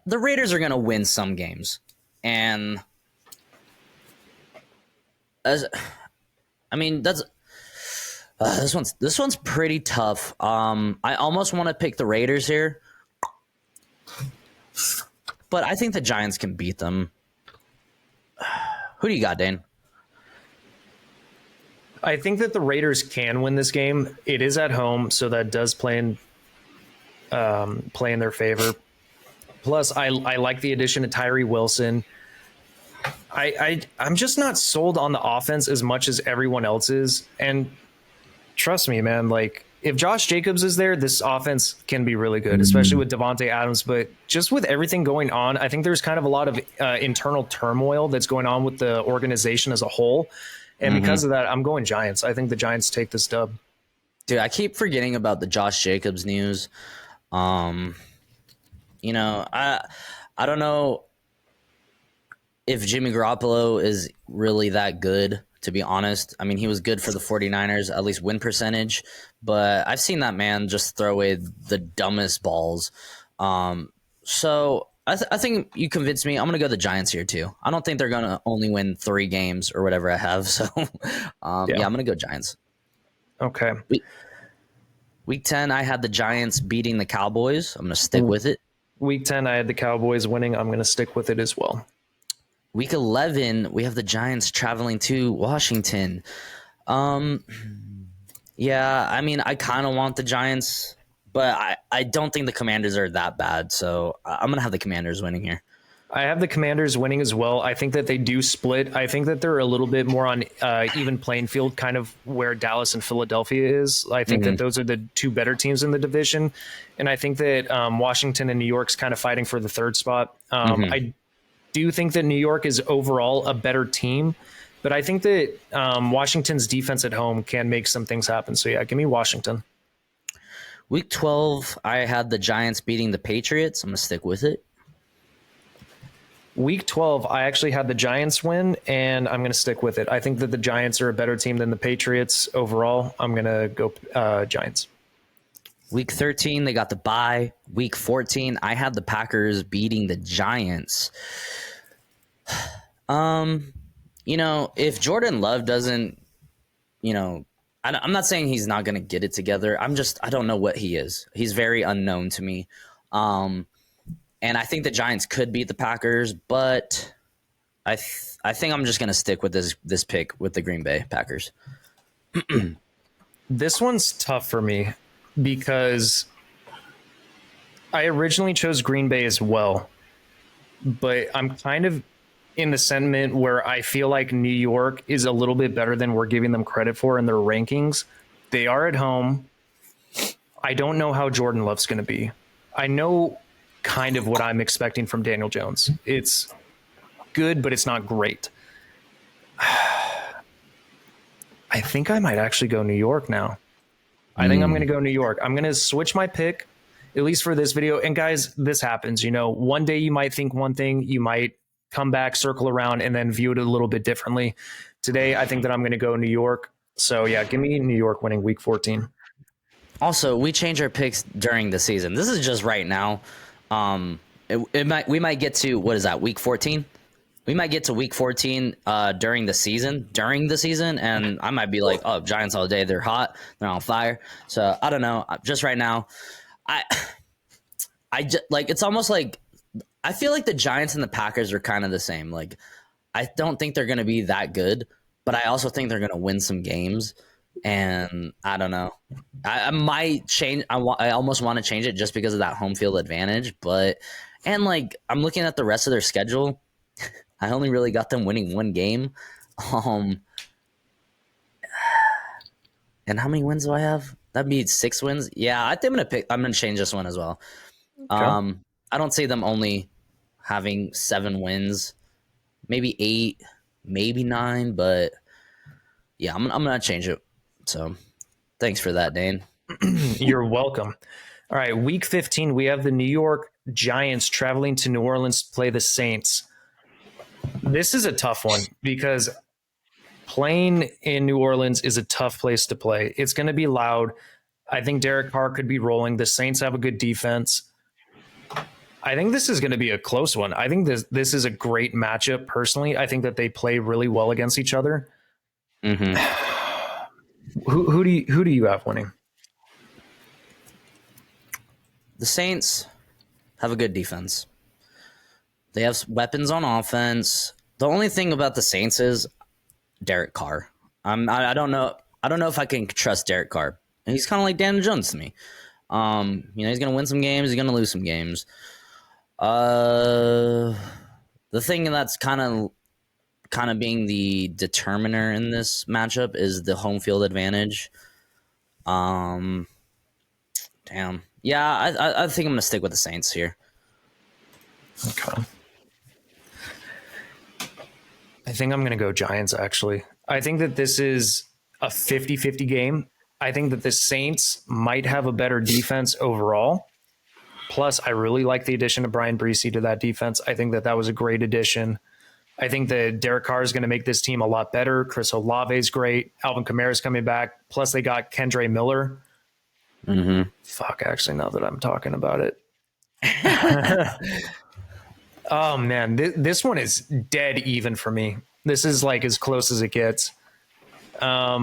the Raiders are going to win some games, and this one's pretty tough. I almost want to pick the Raiders here, but I think the Giants can beat them. Who do you got, Dane? I think that the Raiders can win this game. It is at home, so that does play in their favor. Plus, I like the addition of Tyree Wilson. I'm just not sold on the offense as much as everyone else is. And trust me, man, like if Josh Jacobs is there, this offense can be really good, especially with Devontae Adams. But just with everything going on, I think there's kind of a lot of internal turmoil that's going on with the organization as a whole. And because of that, I'm going Giants. I think the Giants take this dub. Dude, I keep forgetting about the Josh Jacobs news. I don't know if Jimmy Garoppolo is really that good, to be honest. I mean, he was good for the 49ers, at least win percentage, but I've seen that man just throw away the dumbest balls. So I think you convinced me. I'm going to go the Giants here too. I don't think they're going to only win 3 games or whatever I have. So I'm going to go Giants. Okay. Week 10, I had the Giants beating the Cowboys. I'm going to stick with it. Week 10, I had the Cowboys winning. I'm going to stick with it as well. Week 11, we have the Giants traveling to Washington. Yeah, I mean, I kind of want the Giants, but I don't think the Commanders are that bad. So I'm going to have the Commanders winning here. I have the Commanders winning as well. I think that they do split. I think that they're a little bit more on even playing field, kind of where Dallas and Philadelphia is. I think that those are the 2 better teams in the division. And I think that Washington and New York's kind of fighting for the 3rd spot. I do think that New York is overall a better team, but I think that Washington's defense at home can make some things happen. So yeah, give me Washington. Week 12, I had the Giants beating the Patriots. I'm going to stick with it. Week 12, I actually had the Giants win, and I'm going to stick with it. I think that the Giants are a better team than the Patriots overall. I'm going to go Giants. Week 13, they got the bye. Week 14, I had the Packers beating the Giants. If Jordan Love doesn't, I'm not saying he's not going to get it together. I don't know what he is. He's very unknown to me. And I think the Giants could beat the Packers, but I think I'm just going to stick with this pick with the Green Bay Packers. This one's tough for me because I originally chose Green Bay as well, but I'm kind of in the sentiment where I feel like New York is a little bit better than we're giving them credit for in their rankings. They are at home. I don't know how Jordan Love's going to be. I know kind of what I'm expecting from Daniel Jones. It's good, but it's not great. I think I might actually go New York now. I think I'm going to go New York. I'm going to switch my pick, at least for this video. And guys, this happens. One day you might think one thing, you might come back, circle around, and then view it a little bit differently. Today, I think that I'm going to go New York. So yeah, give me New York winning week 14. Also, we change our picks during the season. This is just right now. We might get to, what is that, week 14? We might get to week 14 during the season, and I might be like, oh, Giants all day, they're hot, they're on fire. So I don't know. Just right now, it's almost like I feel like the Giants and the Packers are kind of the same. Like I don't think they're going to be that good, but I also think they're going to win some games. And I don't know. I might change. I almost want to change it just because of that home field advantage. But and like I'm looking at the rest of their schedule. I only really got them winning one game. And how many wins do I have? That'd be 6 wins. Yeah, I think I'm gonna change this one as well. Okay. I don't see them only having 7 wins, maybe 8, maybe 9, but yeah, I'm gonna change it. So thanks for that, Dane. You're welcome. All right, week 15, we have the New York Giants traveling to New Orleans to play the Saints. This is a tough one because playing in New Orleans is a tough place to play. It's going to be loud. I think Derek Carr could be rolling. The Saints have a good defense. I think this is going to be a close one. I think this is a great matchup. Personally, I think that they play really well against each other. Mm-hmm. Who do you have winning? The Saints have a good defense. They have weapons on offense. The only thing about the Saints is Derek Carr. I don't know. I don't know if I can trust Derek Carr. And he's kind of like Daniel Jones to me. He's gonna win some games. He's gonna lose some games. The thing that's kind of being the determiner in this matchup is the home field advantage. Damn. Yeah, I think I'm gonna stick with the Saints here. Okay. I think I'm going to go Giants, actually. I think that this is a 50-50 game. I think that the Saints might have a better defense overall. Plus, I really like the addition of Brian Bresee to that defense. I think that was a great addition. I think that Derek Carr is going to make this team a lot better. Chris Olave is great. Alvin Kamara is coming back. Plus, they got Kendre Miller. Mm-hmm. Fuck, actually, now that I'm talking about it. Oh, man, this one is dead even for me. This is like as close as it gets. Yeah,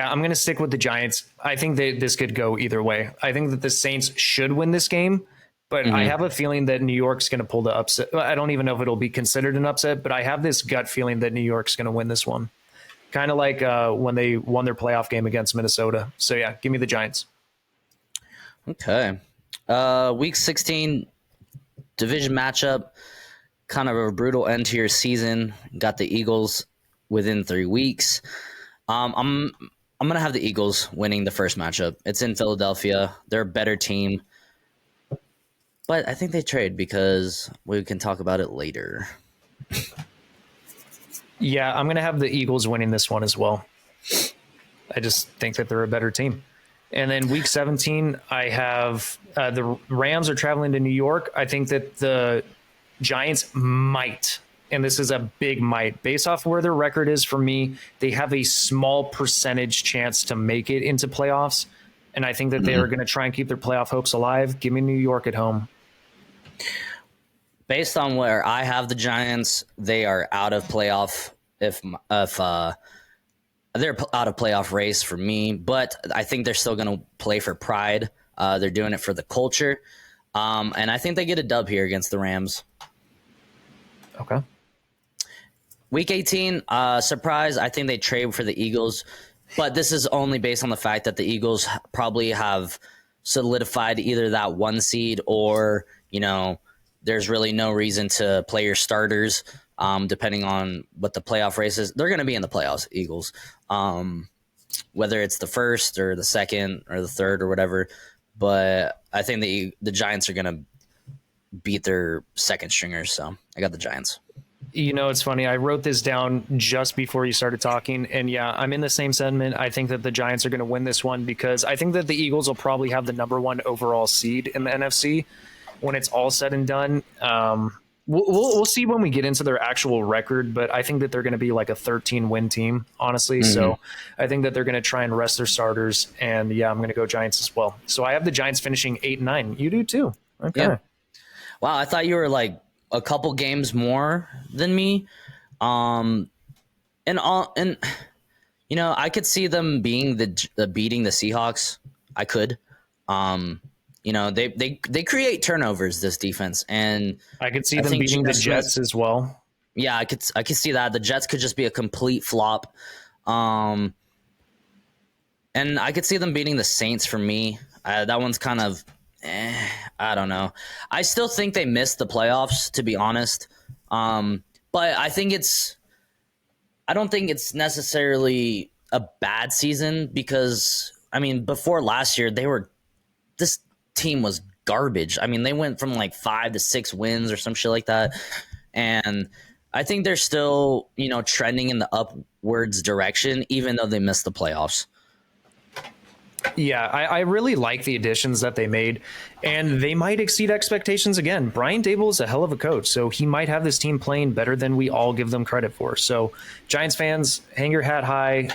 I'm going to stick with the Giants. I think that this could go either way. I think that the Saints should win this game, but I have a feeling that New York's going to pull the upset. I don't even know if it'll be considered an upset, but I have this gut feeling that New York's going to win this one. Kind of like when they won their playoff game against Minnesota. So, yeah, give me the Giants. Okay. Week 16 division matchup, kind of a brutal end to your season. Got the Eagles within 3 weeks. I'm gonna have the Eagles winning the first matchup. It's in Philadelphia. They're a better team, but I think they trade because we can talk about it later. Yeah, I'm gonna have the Eagles winning this one as well. I just think that they're a better team. And then week 17, I have the Rams are traveling to New York. I think that the Giants might, and this is a big might, based off where their record is for me, they have a small percentage chance to make it into playoffs. And I think that they are going to try and keep their playoff hopes alive. Give me New York at home. Based on where I have the Giants, they are out of playoff. They're out of playoff race for me, but I think they're still going to play for pride. They're doing it for the culture. And I think they get a dub here against the Rams. Okay. Week 18, surprise, I think they trade for the Eagles. But this is only based on the fact that the Eagles probably have solidified either that 1 seed or, there's really no reason to play your starters. Depending on what the playoff race is, they're going to be in the playoffs, Eagles. Whether it's the first or the second or the third or whatever. But I think the Giants are going to beat their second stringers. So I got the Giants. It's funny. I wrote this down just before you started talking. And yeah, I'm in the same sentiment. I think that the Giants are going to win this one because I think that the Eagles will probably have the number 1 overall seed in the NFC when it's all said and done. We'll see when we get into their actual record, but I think that they're going to be like a 13-win team, honestly. Mm-hmm. So I think that they're going to try and rest their starters. And yeah, I'm going to go Giants as well. So I have the Giants finishing 8-9. You do too. Okay. Yeah. Wow, I thought you were like a couple games more than me. I could see them being beating the Seahawks. I could. They create turnovers, this defense, and I could see I them think beating the Geno Jets Smith. as well. Yeah, I could see that the Jets could just be a complete flop. Um, and I could see them beating the Saints for me. That one's kind of, I don't know. I still think they missed the playoffs, to be honest. But I don't think it's necessarily a bad season because, I mean, before last year, this team was garbage. I mean, they went from like 5 to 6 wins or some shit like that. And I think they're still, trending in the upwards direction, even though they missed the playoffs. Yeah, I really like the additions that they made, and they might exceed expectations again. Brian Dable is a hell of a coach, so he might have this team playing better than we all give them credit for. So, Giants fans, hang your hat high.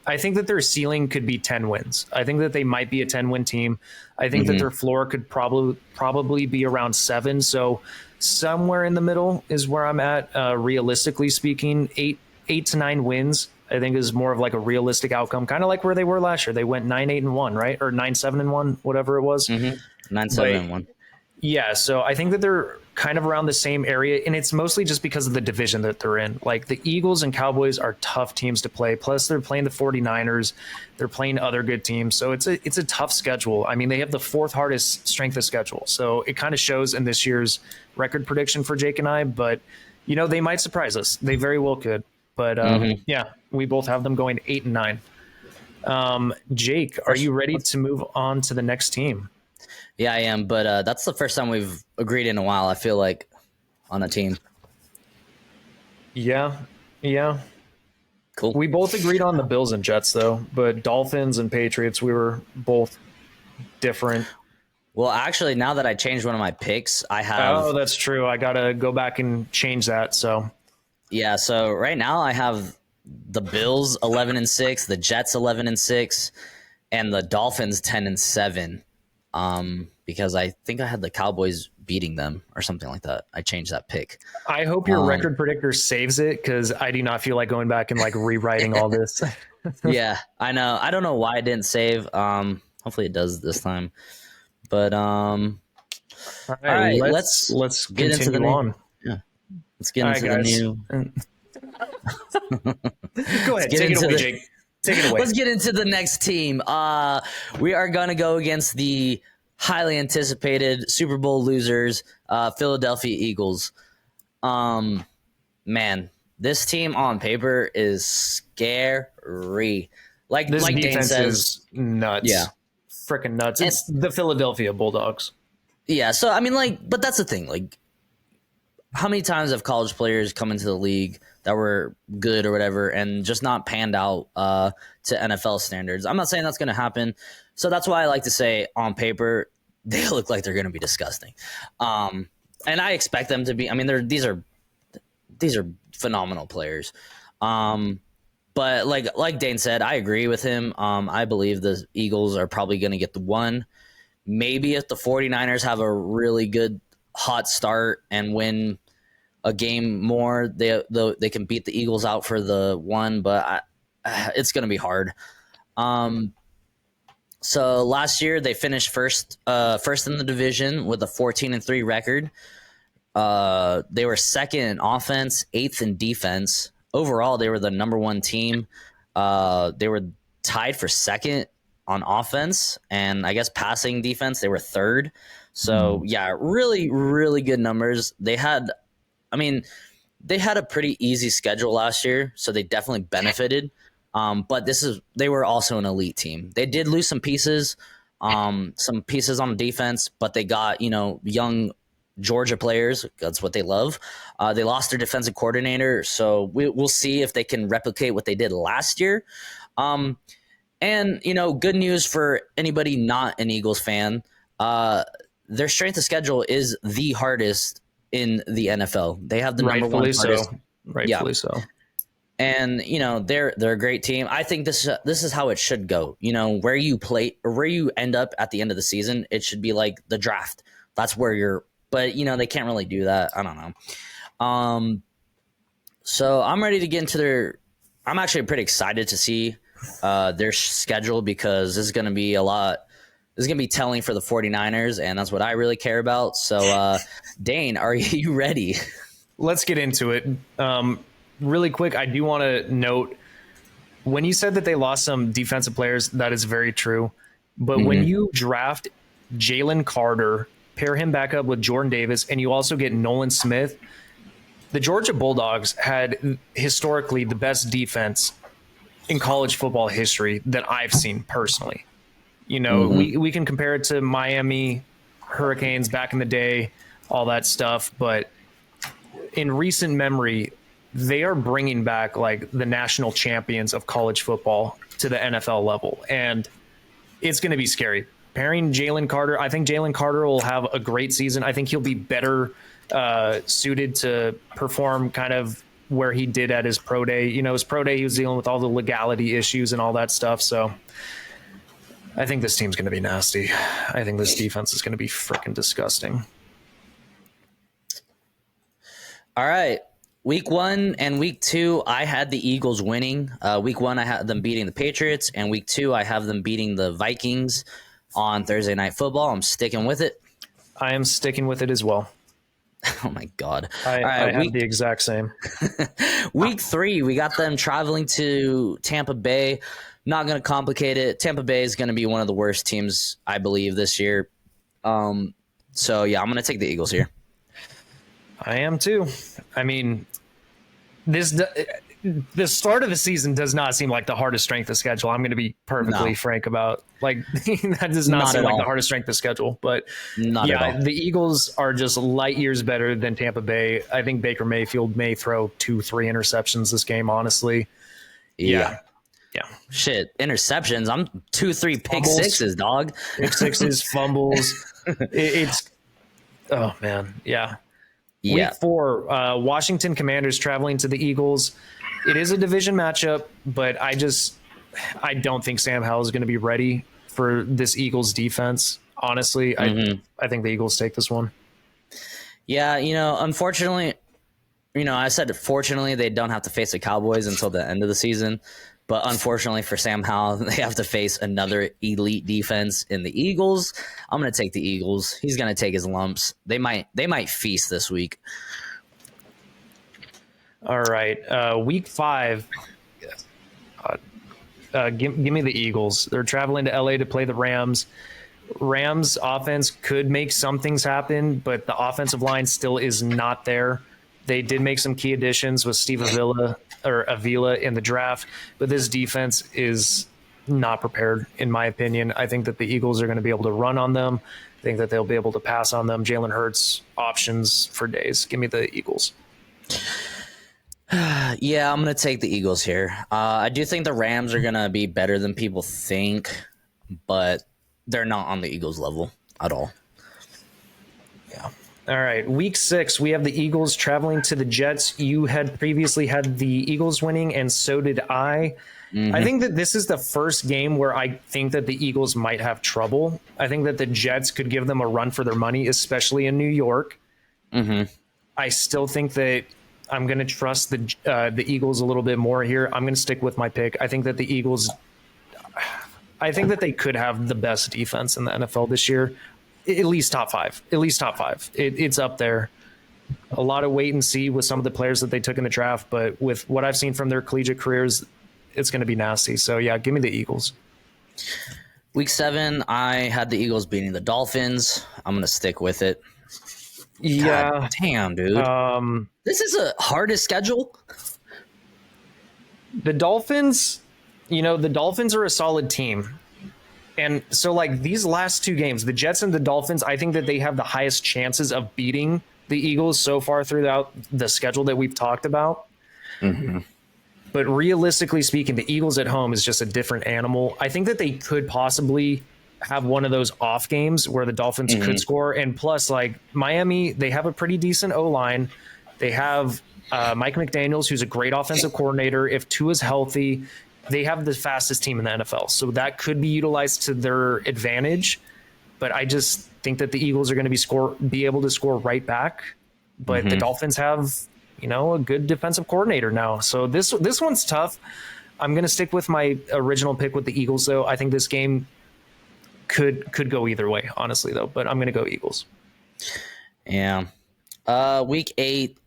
I think that their ceiling could be 10 wins. I think that they might be a 10-win team. I think that their floor could probably be around 7. So, somewhere in the middle is where I'm at. Realistically speaking, 8 to 9 wins, I think, is more of like a realistic outcome, kind of like where they were last year. They went 9-8-1, right? Or 9-7-1, whatever it was. 9-7-1. Yeah, so I think that they're kind of around the same area, and it's mostly just because of the division that they're in. Like, the Eagles and Cowboys are tough teams to play. Plus, they're playing the 49ers. They're playing other good teams. So it's a tough schedule. I mean, they have the 4th hardest strength of schedule. So it kind of shows in this year's record prediction for Jake and I. But, they might surprise us. They very well could. But, yeah, we both have them going 8-9. Jake, are you ready to move on to the next team? Yeah, I am, but that's the first time we've agreed in a while, I feel like, on a team. Yeah. Cool. We both agreed on the Bills and Jets, though, but Dolphins and Patriots, we were both different. Well, actually, now that I changed one of my picks, I have... Oh, that's true. I got to go back and change that, so... Yeah, so right now I have the Bills 11-6, the Jets 11-6, and the Dolphins 10-7. Because I think I had the Cowboys beating them or something like that. I changed that pick. I hope your record predictor saves it, because I do not feel like going back and like rewriting all this. Yeah, I know. I don't know why I didn't save. Hopefully it does this time. But all right, let's get into the on. Yeah, let's get into the new. Go ahead, take it away, Jake. Take it away. Let's get into the next team. We are going to go against the highly anticipated Super Bowl losers, Philadelphia Eagles. Man, this team on paper is scary. Like Dane says, is nuts. Yeah, freaking nuts. It's the Philadelphia Bulldogs. Yeah, so I mean, but that's the thing. Like, how many times have college players come into the league that were good or whatever and just not panned out to NFL standards? I'm not saying that's going to happen. So that's why I like to say, on paper, they look like they're going to be disgusting. And I expect them to be. I mean, these are phenomenal players. But like Dane said, I agree with him. I believe the Eagles are probably going to get the one. Maybe if the 49ers have a really good hot start and win a game more, they can beat the Eagles out for the one, but it's going to be hard. So last year they finished first in the division with a 14-3 record. They were second in offense, 8th in defense. Overall, they were the number 1 team. They were tied for second on offense, and I guess passing defense, they were third. So yeah, really, really good numbers. They had a pretty easy schedule last year, so they definitely benefited. But they were also an elite team. They did lose some pieces on defense, but they got, young Georgia players. That's what they love. They lost their defensive coordinator, so we'll see if they can replicate what they did last year. And, good news for anybody not an Eagles fan. Their strength of schedule is the hardest in the NFL. They have the number one hardest. Rightfully so. And, they're a great team. I think this is how it should go. Where you play or where you end up at the end of the season, it should be like the draft. That's where you're. But, they can't really do that. I don't know. So I'm ready to get into I'm actually pretty excited to see their schedule, because this is going to be a lot This is going to be telling for the 49ers, and that's what I really care about. So, Dane, are you ready? Let's get into it. Really quick, I do want to note, when you said that they lost some defensive players, that is very true. But when you draft Jalen Carter, pair him back up with Jordan Davis, and you also get Nolan Smith, the Georgia Bulldogs had historically the best defense in college football history that I've seen personally. You know, we can compare it to Miami Hurricanes back in the day, all that stuff. But in recent memory, they are bringing back like the national champions of college football to the NFL level. And it's going to be scary. Pairing Jalen Carter, I think Jalen Carter will have a great season. I think he'll be better suited to perform kind of where he did at his pro day. You know, his pro day, he was dealing with all the legality issues and all that stuff. So I think this team's going to be nasty. I think this defense is going to be freaking disgusting. All right. Week 1 and week 2, I had the Eagles winning. Week 1, I had them beating the Patriots. And week 2, I have them beating the Vikings on Thursday Night Football. I'm sticking with it. I am sticking with it as well. Oh, my God. I have the exact same. Week 3, we got them traveling to Tampa Bay. Not going to complicate it. Tampa Bay is going to be one of the worst teams, I believe, this year. So, yeah, I'm going to take the Eagles here. I am too. I mean, the start of the season does not seem like the hardest strength of schedule. I'm going to be perfectly frank about like that does not seem like the hardest strength of schedule. But the Eagles are just light years better than Tampa Bay. I think Baker Mayfield may throw 2-3 interceptions this game. Honestly, yeah. Shit, interceptions. I'm 2-3 pick sixes, dog. Pick sixes, fumbles. It's oh man, yeah. Week 4, Washington Commanders traveling to the Eagles. It is a division matchup, but I don't think Sam Howell is going to be ready for this Eagles defense. Honestly, I think the Eagles take this one. Yeah, unfortunately, I said fortunately they don't have to face the Cowboys until the end of the season. But unfortunately for Sam Howell, they have to face another elite defense in the Eagles. I'm going to take the Eagles. He's going to take his lumps. They might feast this week. All right. Week 5. Give me the Eagles. They're traveling to LA to play the Rams. Rams offense could make some things happen, but the offensive line still is not there. They did make some key additions with Steve Avila in the draft, but this defense is not prepared, in my opinion. I think that the Eagles are going to be able to run on them. I think that they'll be able to pass on them. Jalen Hurts options for days. Give me the Eagles. Yeah, I'm going to take the Eagles here. I do think the Rams are going to be better than people think, but they're not on the Eagles level at all. Yeah. All right, week 6, we have the Eagles traveling to the Jets. You had previously had the Eagles winning, and so did I. I think that this is the first game where I think that the Eagles might have trouble. I think that the Jets could give them a run for their money, especially in New York. I still think that I'm going to trust the Eagles a little bit more here. I'm going to stick with my pick. I think that the Eagles, I think that they could have the best defense in the NFL this year. At least top 5. It's up there. A lot of wait and see with some of the players that they took in the draft, but with what I've seen from their collegiate careers, it's going to be nasty. So, yeah, give me the Eagles. Week 7, I had the Eagles beating the Dolphins. I'm going to stick with it. Yeah. God damn, dude. This is a hardest schedule. The Dolphins, the Dolphins are a solid team. And so, like, these last 2 games, the Jets and the Dolphins, I think that they have the highest chances of beating the Eagles so far throughout the schedule that we've talked about. But realistically speaking, the Eagles at home is just a different animal. I think that they could possibly have one of those off games where the Dolphins could score. And plus, like, Miami, they have a pretty decent O-line. They have Mike McDaniels, who's a great offensive coordinator. If Tua's healthy, they have the fastest team in the NFL. So that could be utilized to their advantage. But I just think that the Eagles are going to be able to score right back. But the Dolphins have, a good defensive coordinator now. So this one's tough. I'm going to stick with my original pick with the Eagles, though. I think this game could go either way, honestly, though. But I'm going to go Eagles. Yeah. Week 8,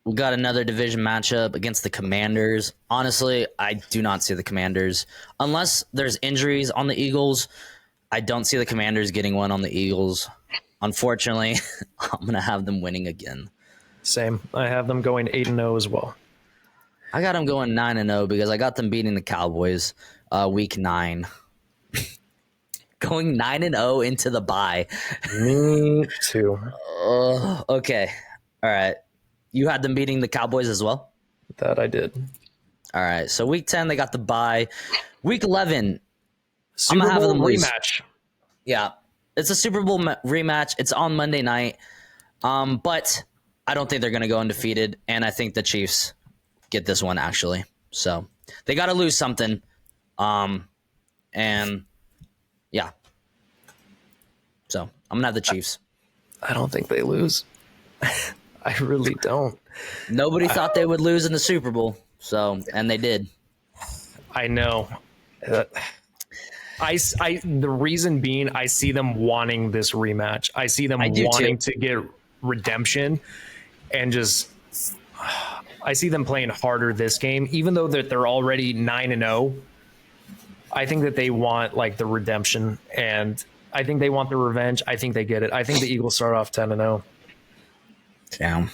we got another division matchup against the Commanders. Honestly, I do not see the Commanders. Unless there's injuries on the Eagles, I don't see the Commanders getting one on the Eagles. Unfortunately, I'm going to have them winning again. Same. I have them going 8-0 as well. I got them going 9-0 because I got them beating the Cowboys week 9. Going 9-0 into the bye. Me too. Okay. All right. You had them beating the Cowboys as well? That I did. All right. So week 10, they got the bye. Week 11, Super have Bowl them lose. rematch. Yeah. It's a Super Bowl rematch. It's on Monday night. But I don't think they're going to go undefeated. And I think the Chiefs get this one, actually. So they got to lose something. And yeah. So I'm going to have the Chiefs. I don't think they lose. I really don't. Nobody thought they would lose in the Super Bowl. So, and they did. I know. The reason being, I see them wanting this rematch. I see them wanting to get redemption, and just I see them playing harder this game, even though they're already 9-0. I think that they want like the redemption, and I think they want the revenge. I think they get it. I think the Eagles start off 10-0. Damn.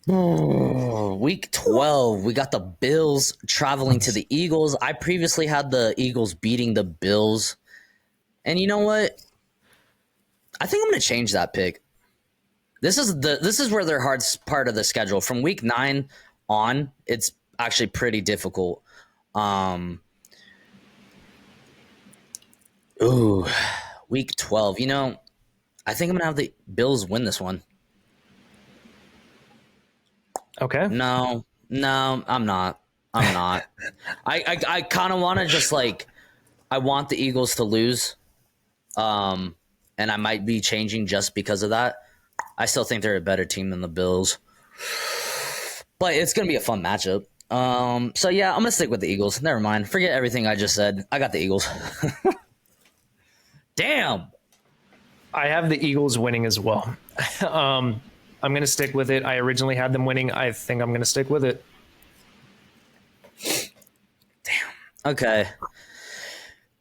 Oh, week 12, we got the Bills traveling to the Eagles. I previously had the Eagles beating the Bills. And you know what? I think I'm going to change that pick. This is where their hard part of the schedule. From week 9 on, it's actually pretty difficult. Week 12. You know, I think I'm going to have the Bills win this one. Okay. No, I'm not. I kind of want to just like, I want the Eagles to lose. And I might be changing just because of that. I still think they're a better team than the Bills. But it's going to be a fun matchup. So yeah, I'm going to stick with the Eagles. Never mind. Forget everything I just said. I got the Eagles. Damn. I have the Eagles winning as well. I'm going to stick with it. I originally had them winning. I think I'm going to stick with it. Damn. Okay.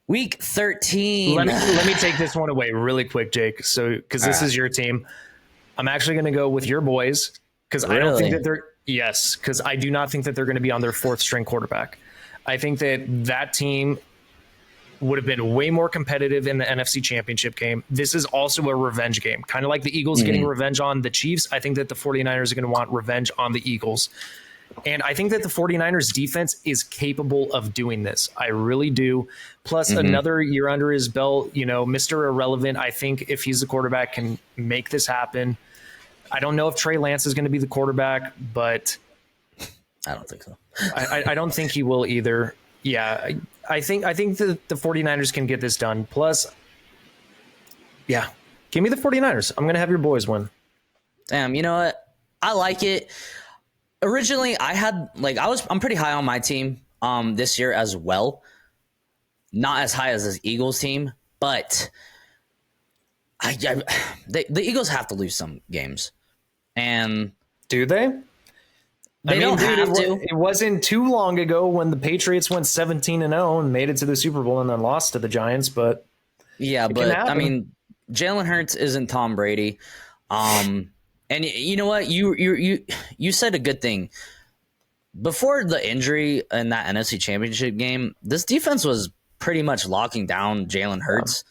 Week 13. Let me take this one away really quick, Jake. So, because this is your team, I'm actually going to go with your boys because I don't think that they're because I do not think that they're going to be on their 4th string quarterback. I think that team would have been way more competitive in the NFC Championship game. This is also a revenge game, kind of like the Eagles getting revenge on the Chiefs. I think that the 49ers are going to want revenge on the Eagles. And I think that the 49ers defense is capable of doing this. I really do. Plus another year under his belt, you know, Mr. Irrelevant, I think if he's the quarterback, can make this happen. I don't know if Trey Lance is going to be the quarterback, but I don't think so. I don't think he will either. Yeah, I think the 49ers can get this done. Plus, yeah, give me the 49ers. I'm going to have your boys win. Damn, you know what? I like it. Originally, I'm pretty high on my team this year as well. Not as high as this Eagles team, but the Eagles have to lose some games. And do they? They don't have to. It wasn't too long ago when the Patriots went 17-0 and made it to the Super Bowl and then lost to the Giants. But yeah, but I mean, Jalen Hurts isn't Tom Brady. And you know what? You said a good thing. Before the injury in that NFC Championship game, this defense was pretty much locking down Jalen Hurts.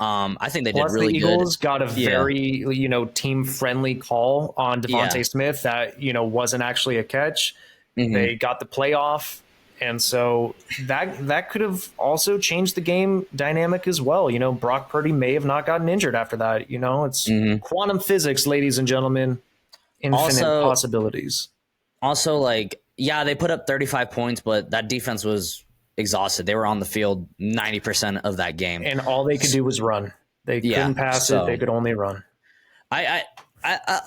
I think they did really good. The Eagles got a very, team-friendly call on Devontae Smith that, wasn't actually a catch. They got the playoff. And so that could have also changed the game dynamic as well. Brock Purdy may have not gotten injured after that. It's quantum physics, ladies and gentlemen. Infinite possibilities. Also, they put up 35 points, but that defense was exhausted. They were on the field 90% of that game. And all they could do was run. They couldn't pass it. They could only run. I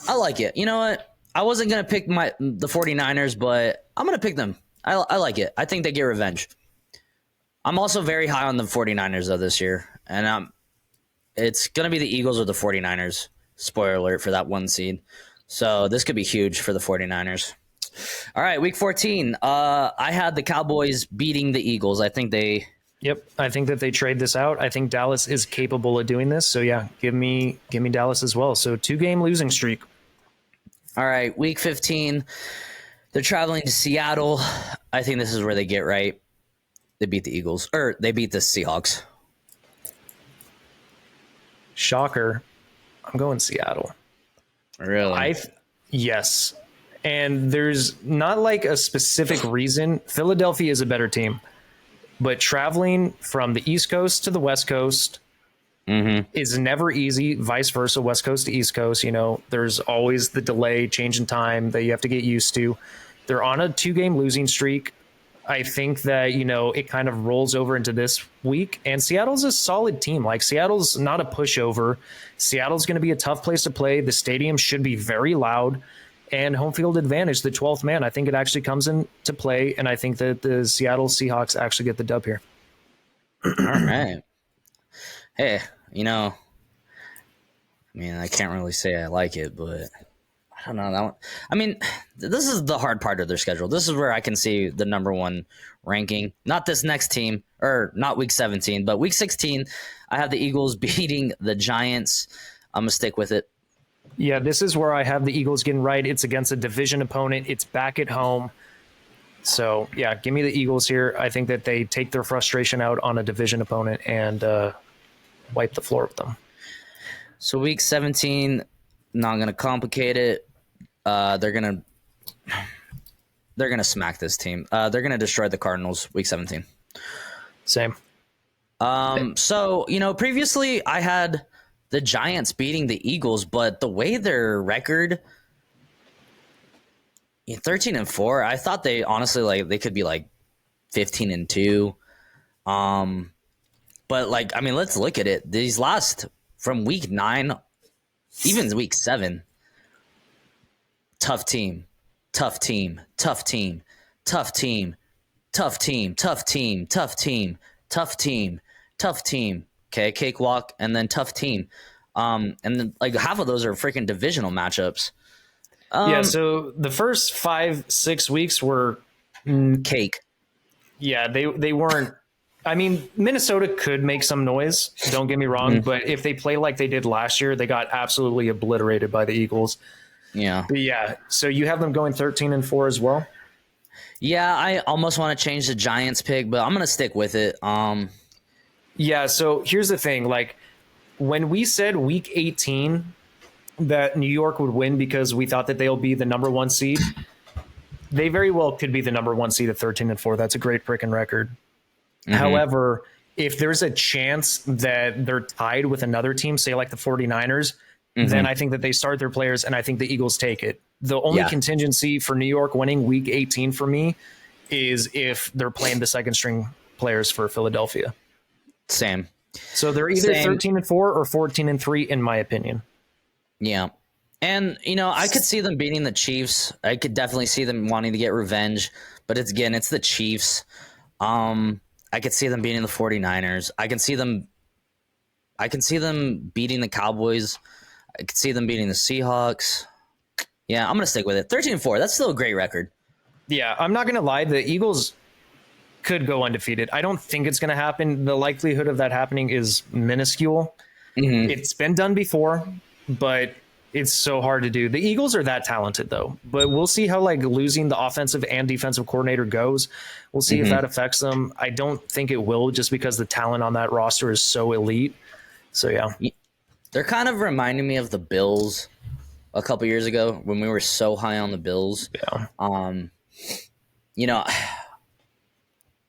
like it. You know what? I wasn't going to pick the 49ers, but I'm going to pick them. I like it. I think they get revenge. I'm also very high on the 49ers though this year, and it's going to be the Eagles or the 49ers. Spoiler alert for that 1 seed. So this could be huge for the 49ers. All right, week 14. I had the Cowboys beating the Eagles. I think they. Yep, I think that they trade this out. I think Dallas is capable of doing this. So yeah, give me Dallas as well. So 2-game losing streak. All right, week 15. They're traveling to Seattle. I think this is where they get right. They beat the Eagles, or they beat the Seahawks. Shocker. I'm going Seattle. Really? Yes. And there's not like a specific reason. Philadelphia is a better team. But traveling from the East Coast to the West Coast is never easy. Vice versa, West Coast to East Coast. You know, there's always the delay, change in time that you have to get used to. They're on a 2-game losing streak. I think that, you know, it kind of rolls over into this week. And Seattle's a solid team. Like, Seattle's not a pushover. Seattle's going to be a tough place to play. The stadium should be very loud. And home field advantage, the 12th man, I think it actually comes into play. And I think that the Seattle Seahawks actually get the dub here. All right. Hey, you know, I mean, I can't really say I like it, but I don't know that one. I mean, this is the hard part of their schedule. This is where I can see the number 1 ranking. Not this next team, or not week 17, but week 16. I have the Eagles beating the Giants. I'm gonna stick with it. Yeah, this is where I have the Eagles getting right. It's against a division opponent. It's back at home. So, yeah, give me the Eagles here. I think that they take their frustration out on a division opponent and wipe the floor with them. So week 17, not going to complicate it. They're going to smack this team. They're going to destroy the Cardinals week 17. Same. So, you know, previously I had the Giants beating the Eagles, but the way their record 13-4, I thought they honestly like they could be like 15-2. But like, I mean, let's look at it. These last from week 9, even week 7, tough team, tough team, tough team, tough team, tough team, tough team, tough team, tough team, tough team. Okay, cakewalk, and then tough team. And then like half of those are freaking divisional matchups. Yeah, so the first 5-6 weeks were cake. Yeah, they weren't. I mean, Minnesota could make some noise. Don't get me wrong, but if they play like they did last year, they got absolutely obliterated by the Eagles. Yeah, but yeah. So you have them going 13-4 as well. Yeah, I almost want to change the Giants pick, but I'm gonna stick with it. Yeah. So here's the thing: like when we said week 18 that New York would win because we thought that they'll be the number 1 seed. They very well could be the number 1 seed at 13-4. That's a great freaking record. However, if there's a chance that they're tied with another team, say like the 49ers, then I think that they start their players and I think the Eagles take it. The only contingency for New York winning week 18 for me is if they're playing the second string players for Philadelphia. Same. So they're either 13-4 or 14-3 in my opinion. Yeah. And, you know, I could see them beating the Chiefs. I could definitely see them wanting to get revenge. But it's the Chiefs. I could see them beating the 49ers. I can see them beating the Cowboys. I could see them beating the Seahawks. Yeah, I'm going to stick with it. 13-4. That's still a great record. Yeah, I'm not going to lie. The Eagles could go undefeated. I don't think it's going to happen. The likelihood of that happening is minuscule. It's been done before, but it's so hard to do. The Eagles are that talented, though. But we'll see how like losing the offensive and defensive coordinator goes. We'll see if that affects them. I don't think it will, just because the talent on that roster is so elite. So, yeah. They're kind of reminding me of the Bills a couple years ago when we were so high on the Bills. Yeah. You know,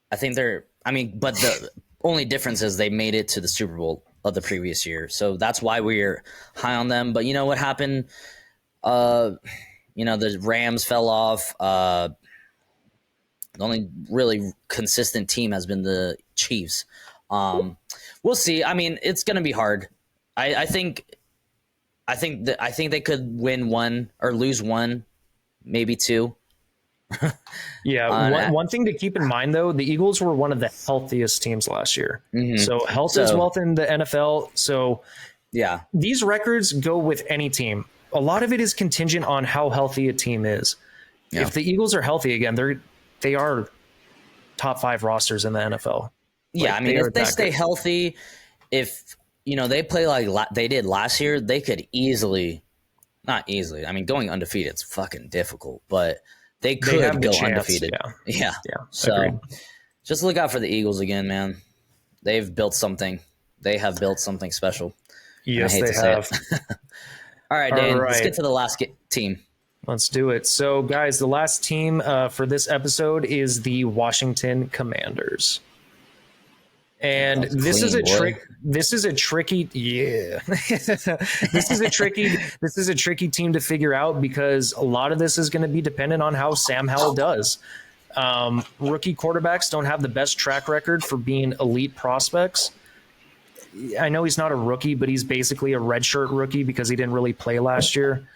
I think but the only difference is they made it to the Super Bowl of the previous year. So that's why we're high on them. But you know what happened? You know, the Rams fell off. The only really consistent team has been the Chiefs. We'll see. I mean, it's going to be hard. I think they could win 1 or lose 1, maybe 2. Yeah, one thing to keep in mind though, the Eagles were one of the healthiest teams last year. Mhm. So health is wealth in the NFL. So Yeah, these records go with any team. A lot of it is contingent on how healthy a team is. yeah, If the Eagles are healthy again, they are top 5 rosters in the NFL. yeah. I mean, are if they that stay good. healthy, if they play like they did last year, they could easily, not easily. I mean, going undefeated is fucking difficult, but they They have could the go chance. undefeated. Yeah, Yeah. yeah, So agreed. just look out for the Eagles again, man. They've built something. They have built something special. And I Yes, hate they to say have. it. All right, All Dane. Let's right. get to the last team. Let's do it. So, guys, the last team for this episode is the Washington Commanders. And That's this is clean, a boy. trick. This is a tricky, yeah. This is a tricky team to figure out because a lot of this is going to be dependent on how Sam Howell does. Rookie quarterbacks don't have the best track record for being elite prospects. I know he's not a rookie, but he's basically a redshirt rookie because he didn't really play last year.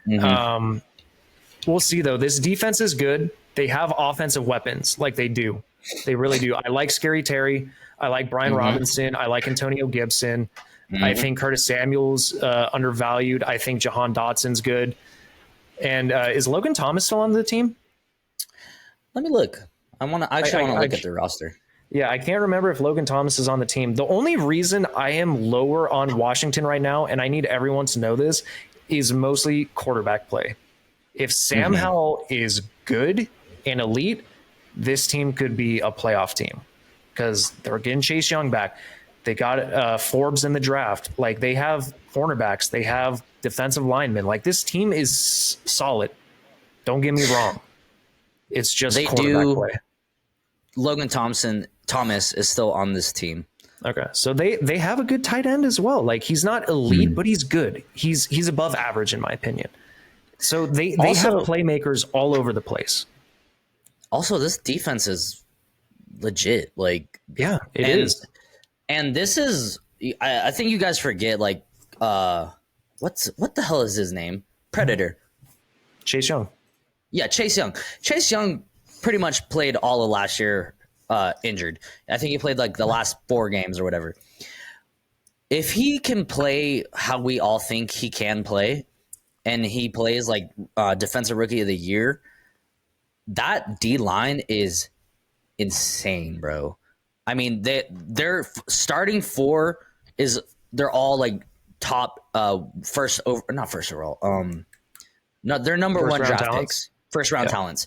We'll see, though. This defense is good. They have offensive weapons, like they do. They really do. I like Scary Terry. I like Brian Robinson. I like Antonio Gibson. I think Curtis Samuel's undervalued. I think Jahan Dotson's good. And is Logan Thomas still on the team? Let me look. I want to look at the roster. Yeah, I can't remember if Logan Thomas is on the team. The only reason I am lower on Washington right now, and I need everyone to know this, is mostly quarterback play. If Sam Howell is good and elite, this team could be a playoff team because they're getting Chase Young back. They got Forbes in the draft. Like, they have cornerbacks. They have defensive linemen. Like, this team is solid. Don't get me wrong. It's just quarterback play. Logan Thomas is still on this team. Okay, so they have a good tight end as well. Like, he's not elite, but he's good. He's above average in my opinion. So they have playmakers all over the place. Also, this defense is legit. Like, yeah, it is. And this is, I think you guys forget, like, what the hell is his name? Predator. Chase Young. Yeah, Chase Young. Chase Young pretty much played all of last year injured. I think he played like the last 4 games or whatever. If he can play how we all think he can play, and he plays like defensive rookie of the year, that D line is insane, bro. I mean, their starting 4 they're all like top first overall. No, they're number First 1 round draft talents? picks, first round talents.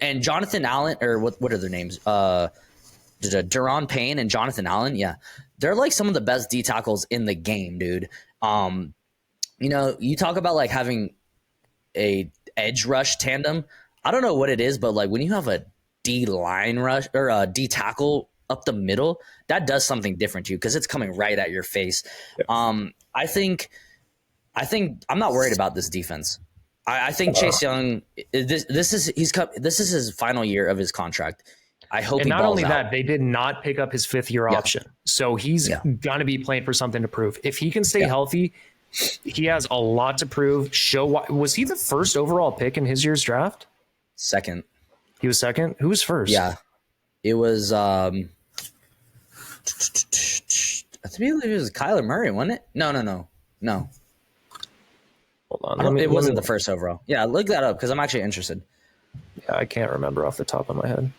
And Jonathan Allen, or what are their names? Deron Payne and Jonathan Allen. Yeah, they're like some of the best D tackles in the game, dude. You talk about like having a edge rush tandem. I don't know what it is, but like when you have a D line rush or a D tackle up the middle, that does something different to you because it's coming right at your face. Yeah. I think I'm not worried about this defense. I think Chase Young. This is his final year of his contract. I hope. And he not balls only out. that, they did not pick up his 5th-year option, so he's gonna be playing for something to prove. If he can stay healthy, he has a lot to prove. Was he the first overall pick in his year's draft? Second. He was second. Who was first? Yeah, it was. I believe it was Kyler Murray, wasn't it? No. Hold on. It wasn't the first overall. Yeah, look that up because I'm actually interested. Yeah, I can't remember off the top of my head.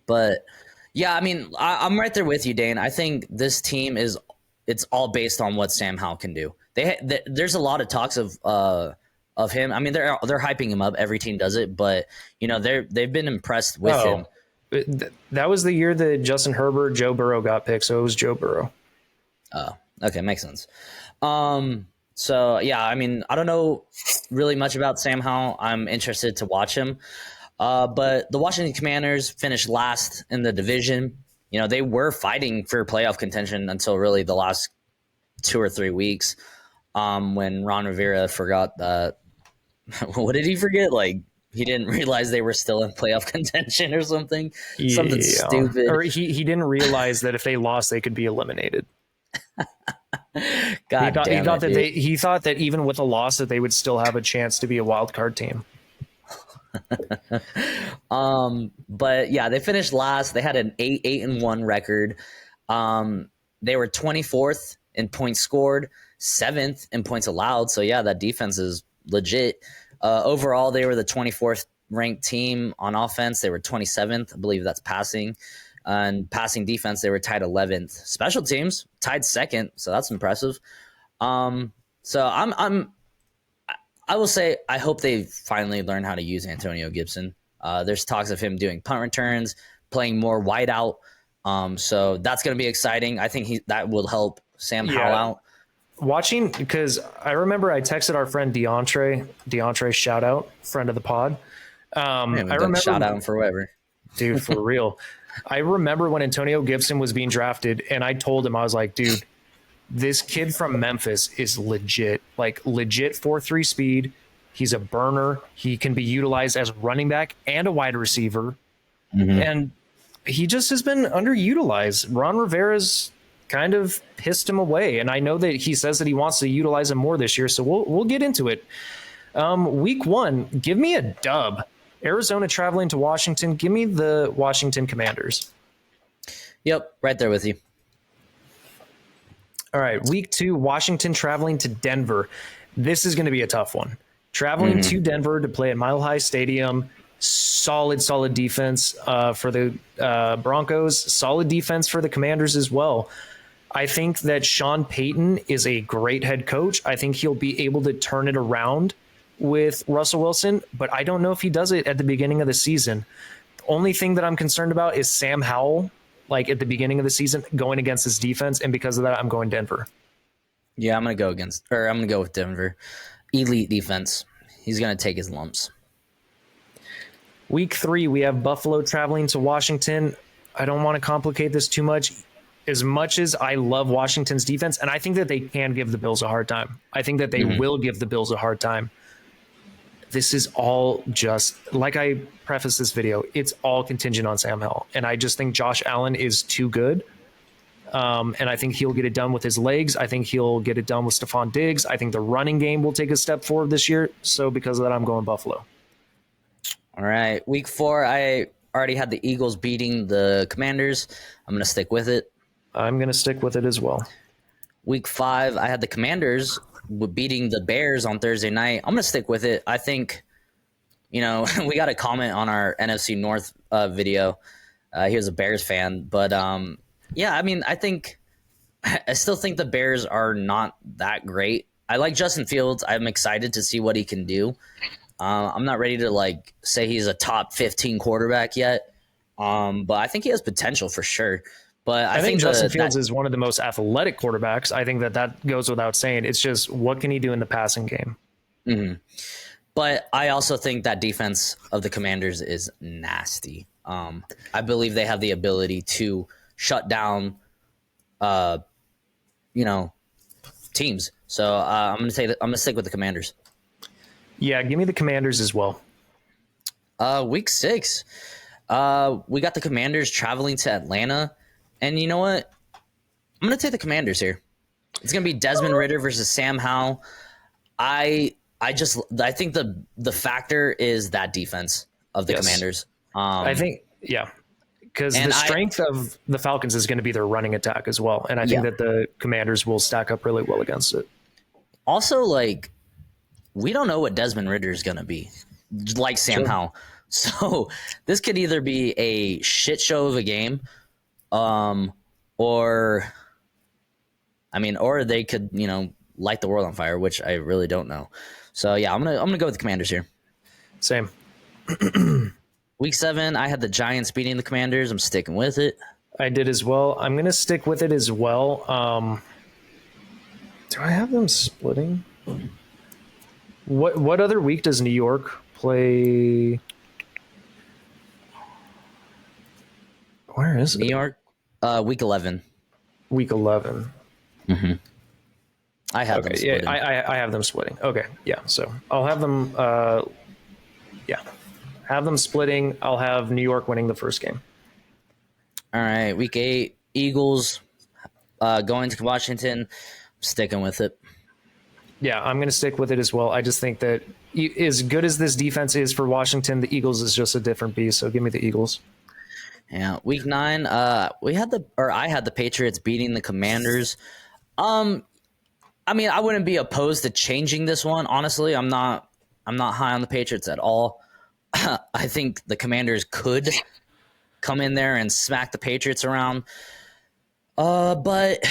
But yeah, I mean, I'm right there with you, Dane. I think this team it's all based on what Sam Howell can do. There's a lot of talks of him. I mean, they're hyping him up. Every team does it, but they've been impressed with him. That was the year that Justin Herbert, Joe Burrow got picked, so it was Joe Burrow. Oh, okay, makes sense. So yeah, I mean, I don't know really much about Sam Howell. I'm interested to watch him. But the Washington Commanders finished last in the division. They were fighting for playoff contention until really the last 2 or 3 weeks, when Ron Rivera forgot that. What did he forget? Like, he didn't realize they were still in playoff contention or something. Something stupid. Or he didn't realize that if they lost, they could be eliminated. He thought that even with a loss that they would still have a chance to be a wild card team. But yeah, they finished last. They had an 8-1 record. They were 24th in points scored, 7th in points allowed. So yeah, that defense is legit. Overall, they were the 24th ranked team on offense. They were 27th. I believe that's passing. And passing defense, they were tied 11th. Special teams tied second, so that's impressive. So I will say I hope they finally learn how to use Antonio Gibson. There's talks of him doing punt returns, playing more wide out. So that's going to be exciting. I think that will help Sam Howell out. Watching, because I remember I texted our friend DeAndre, shout out, friend of the pod. I remember shout out him for whatever. Dude, for real. I remember when Antonio Gibson was being drafted, and I told him, I was like, dude, this kid from Memphis is legit, like legit 4.3 speed. He's a burner. He can be utilized as running back and a wide receiver. And he just has been underutilized. Ron Rivera's kind of pissed him away. And I know that he says that he wants to utilize him more this year. So we'll get into it. Week 1, give me a dub. Arizona traveling to Washington. Give me the Washington Commanders. Yep, right there with you. All right, week 2, Washington traveling to Denver. This is going to be a tough one. Traveling to Denver to play at Mile High Stadium. Solid defense for the Broncos. Solid defense for the Commanders as well. I think that Sean Payton is a great head coach. I think he'll be able to turn it around with Russell Wilson, but I don't know if he does it at the beginning of the season. The only thing that I'm concerned about is Sam Howell, like at the beginning of the season, going against his defense, and because of that, I'm going Denver. Yeah, I'm gonna go with Denver. Elite defense. He's gonna take his lumps. Week 3, we have Buffalo traveling to Washington. I don't want to complicate this too much. As much as I love Washington's defense, and I think that they can give the Bills a hard time. I think that they will give the Bills a hard time. This is all just, like I prefaced this video, it's all contingent on Sam Howell. And I just think Josh Allen is too good. And I think he'll get it done with his legs. I think he'll get it done with Stephon Diggs. I think the running game will take a step forward this year. So because of that, I'm going Buffalo. All right. Week 4, I already had the Eagles beating the Commanders. I'm going to stick with it. I'm going to stick with it as well. Week 5, I had the Commanders beating the Bears on Thursday night. I'm going to stick with it. I think, we got a comment on our NFC North video. He was a Bears fan. But, I still think the Bears are not that great. I like Justin Fields. I'm excited to see what he can do. I'm not ready to, say he's a top 15 quarterback yet. But I think he has potential for sure. But I think Justin Fields is one of the most athletic quarterbacks. I think that goes without saying. It's just, what can he do in the passing game? Mm-hmm. But I also think that defense of the Commanders is nasty. I believe they have the ability to shut down, teams. So I'm going to stick with the Commanders. Yeah, give me the Commanders as well. Week 6, we got the Commanders traveling to Atlanta. And you know what? I'm going to take the Commanders here. It's going to be Desmond Ridder versus Sam Howell. I think the factor is that defense of the Commanders. I think, because the strength of the Falcons is going to be their running attack as well. And I think that the Commanders will stack up really well against it. Also, we don't know what Desmond Ridder is going to be, like Sam Howell. So this could either be a shit show of a game, or they could, light the world on fire, which I really don't know. So yeah, I'm gonna go with the Commanders here. Same. Week 7, I had the Giants beating the Commanders. I'm sticking with it. I did as well. I'm gonna stick with it as well. Do I have them splitting? What other week does New York play? Where is it? New York, week 11. Week 11. Mm-hmm. I have them splitting. I have them splitting. Okay, yeah. So I'll have them. Have them splitting. I'll have New York winning the first game. All right, week 8, Eagles going to Washington. I'm sticking with it. Yeah, I'm going to stick with it as well. I just think that as good as this defense is for Washington, the Eagles is just a different beast. So give me the Eagles. Yeah, week 9, I had the Patriots beating the Commanders. I mean, I wouldn't be opposed to changing this one. Honestly, I'm not high on the Patriots at all. I think the Commanders could come in there and smack the Patriots around. But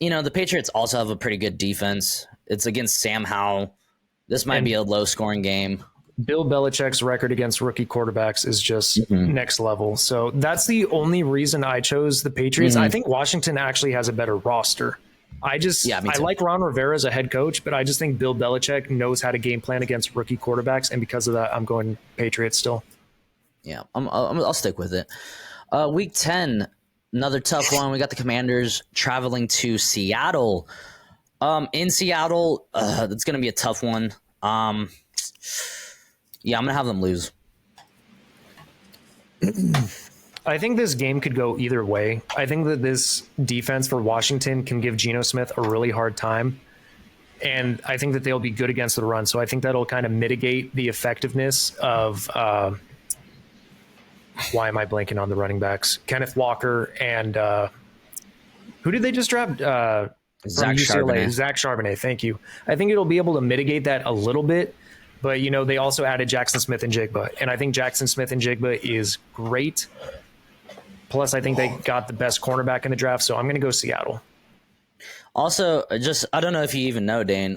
the Patriots also have a pretty good defense. It's against Sam Howell. This might be a low-scoring game. Bill Belichick's record against rookie quarterbacks is just next level. So that's the only reason I chose the Patriots. I think Washington actually has a better roster. I like Ron Rivera as a head coach, but I just think Bill Belichick knows how to game plan against rookie quarterbacks, and because of that, I'm going Patriots still. Yeah, I'll stick with it. Week 10, another tough one. We got the Commanders traveling to Seattle. In Seattle, it's going to be a tough one. I'm going to have them lose. I think this game could go either way. I think that this defense for Washington can give Geno Smith a really hard time. And I think that they'll be good against the run. So I think that'll kind of mitigate the effectiveness of why am I blanking on the running backs? Kenneth Walker and who did they just draft? Zach Charbonnet. Zach Charbonnet, thank you. I think it'll be able to mitigate that a little bit. But, they also added Jackson Smith-Njigba. And I think Jackson Smith-Njigba is great. Plus, I think they got the best cornerback in the draft, so I'm going to go Seattle. Also, I don't know if you even know, Dane.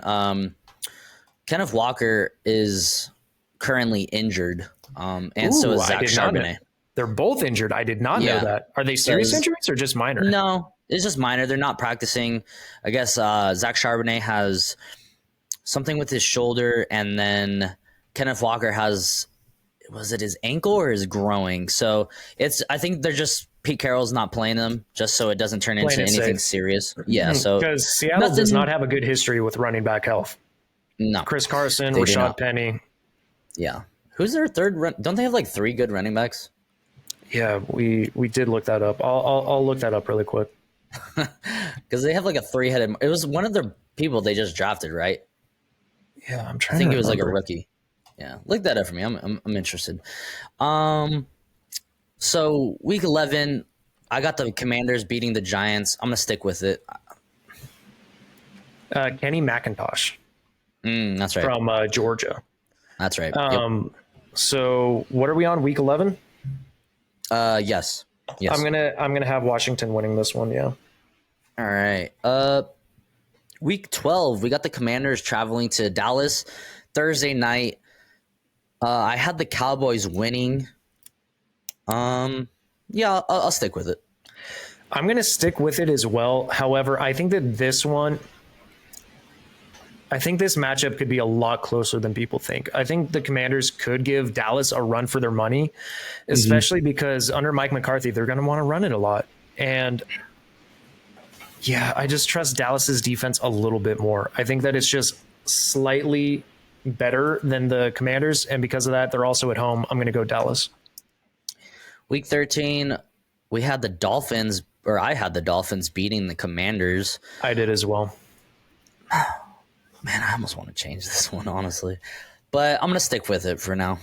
Kenneth Walker is currently injured, and so is Zach Charbonnet. They're both injured. I did not know that. Are they serious injuries or just minor? No, it's just minor. They're not practicing. I guess Zach Charbonnet has something with his shoulder, and then Kenneth Walker has, was it his ankle or his growing? So I think they're just, Pete Carroll's not playing them just so it doesn't turn into anything serious. Yeah. So because Seattle does not have a good history with running back health. No. Chris Carson, Rashad Penny. Yeah. Who's their third don't they have like 3 good running backs? Yeah, we did look that up. I'll look that up really quick. Because they have like a 3-headed. It was one of their people they just drafted, right? Yeah, I'm trying. I think it was like a rookie. Yeah, look that up for me. I'm interested. So week 11, I got the Commanders beating the Giants. I'm gonna stick with it. Kenny McIntosh. That's right. From Georgia. That's right. So what are we on, week 11? Yes. I'm gonna have Washington winning this one. Yeah. All right. Week 12, we got the Commanders traveling to Dallas Thursday night. I had the Cowboys winning. Yeah, I'll stick with it. I'm going to stick with it as well. However, I think that this matchup could be a lot closer than people think. I think the Commanders could give Dallas a run for their money, especially because under Mike McCarthy, they're going to want to run it a lot. And yeah, I just trust Dallas's defense a little bit more. I think that it's just slightly better than the Commanders. And because of that, they're also at home. I'm going to go Dallas. Week 13, we had the Dolphins, or I had the Dolphins beating the Commanders. I did as well. Man, I almost want to change this one, honestly. But I'm going to stick with it for now.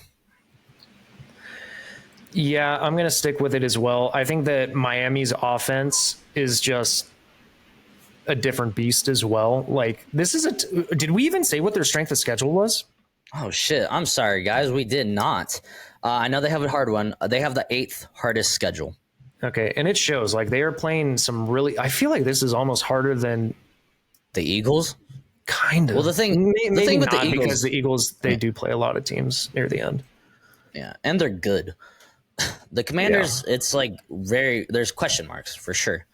Yeah, I'm going to stick with it as well. I think that Miami's offense is just a different beast as well. Like, this is did we even say what their strength of schedule was? Oh, shit. I'm sorry, guys. We did not. I know they have a hard one. They have the 8th hardest schedule. Okay, and it shows. Like, they are playing some really... I feel like this is almost harder than... The Eagles? Kind of. Well, the thing with the Eagles... because the Eagles, they do play a lot of teams near the end. Yeah, and they're good. The Commanders, it's like there's question marks, for sure.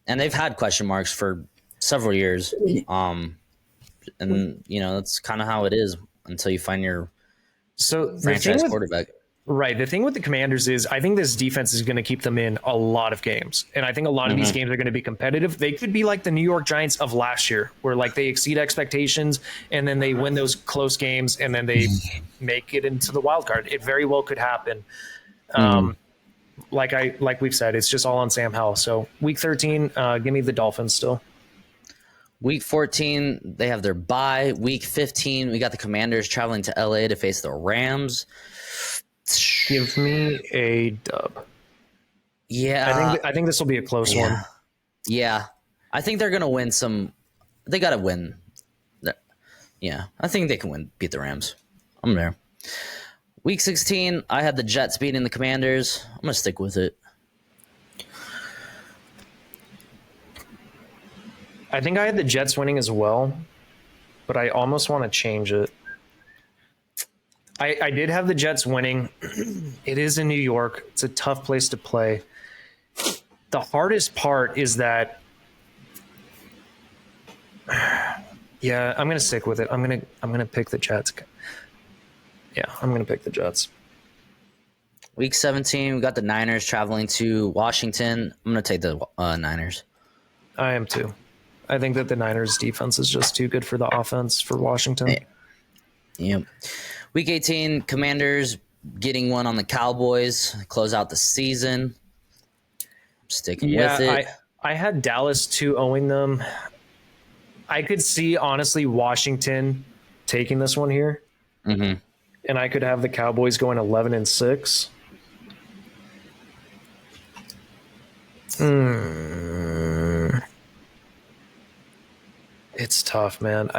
And they've had question marks for several years. And, that's kind of how it is until you find your franchise quarterback. Right. The thing with the Commanders is I think this defense is going to keep them in a lot of games. And I think a lot of these games are going to be competitive. They could be like the New York Giants of last year, where like they exceed expectations and then they win those close games and then they make it into the wild card. It very well could happen. Like we've said, it's just all on Sam Howell. So week 13, give me the Dolphins still. Week 14, they have their bye. Week 15, we got the Commanders traveling to LA to face the Rams. Give me a dub. Yeah. I think this will be a close one. Yeah. I think they're going to win some. They got to win. Yeah. I think they can beat the Rams. I'm there. Week 16, I had the Jets beating the Commanders. I'm going to stick with it. I think I had the Jets winning as well, but I almost want to change it. I did have the Jets winning. It is in New York. It's a tough place to play. The hardest part is that, yeah, I'm gonna stick with it. I'm gonna pick the Jets. Yeah, I'm gonna pick the Jets. Week 17, we got the Niners traveling to Washington. I'm gonna take the Niners. I am too. I think that the Niners defense is just too good for the offense for Washington. Yep. Week 18, Commanders getting one on the Cowboys, close out the season. Sticking with it. I had Dallas 2-0 them. I could see, honestly, Washington taking this one here. Mm-hmm. And I could have the Cowboys going 11-6. It's tough, man.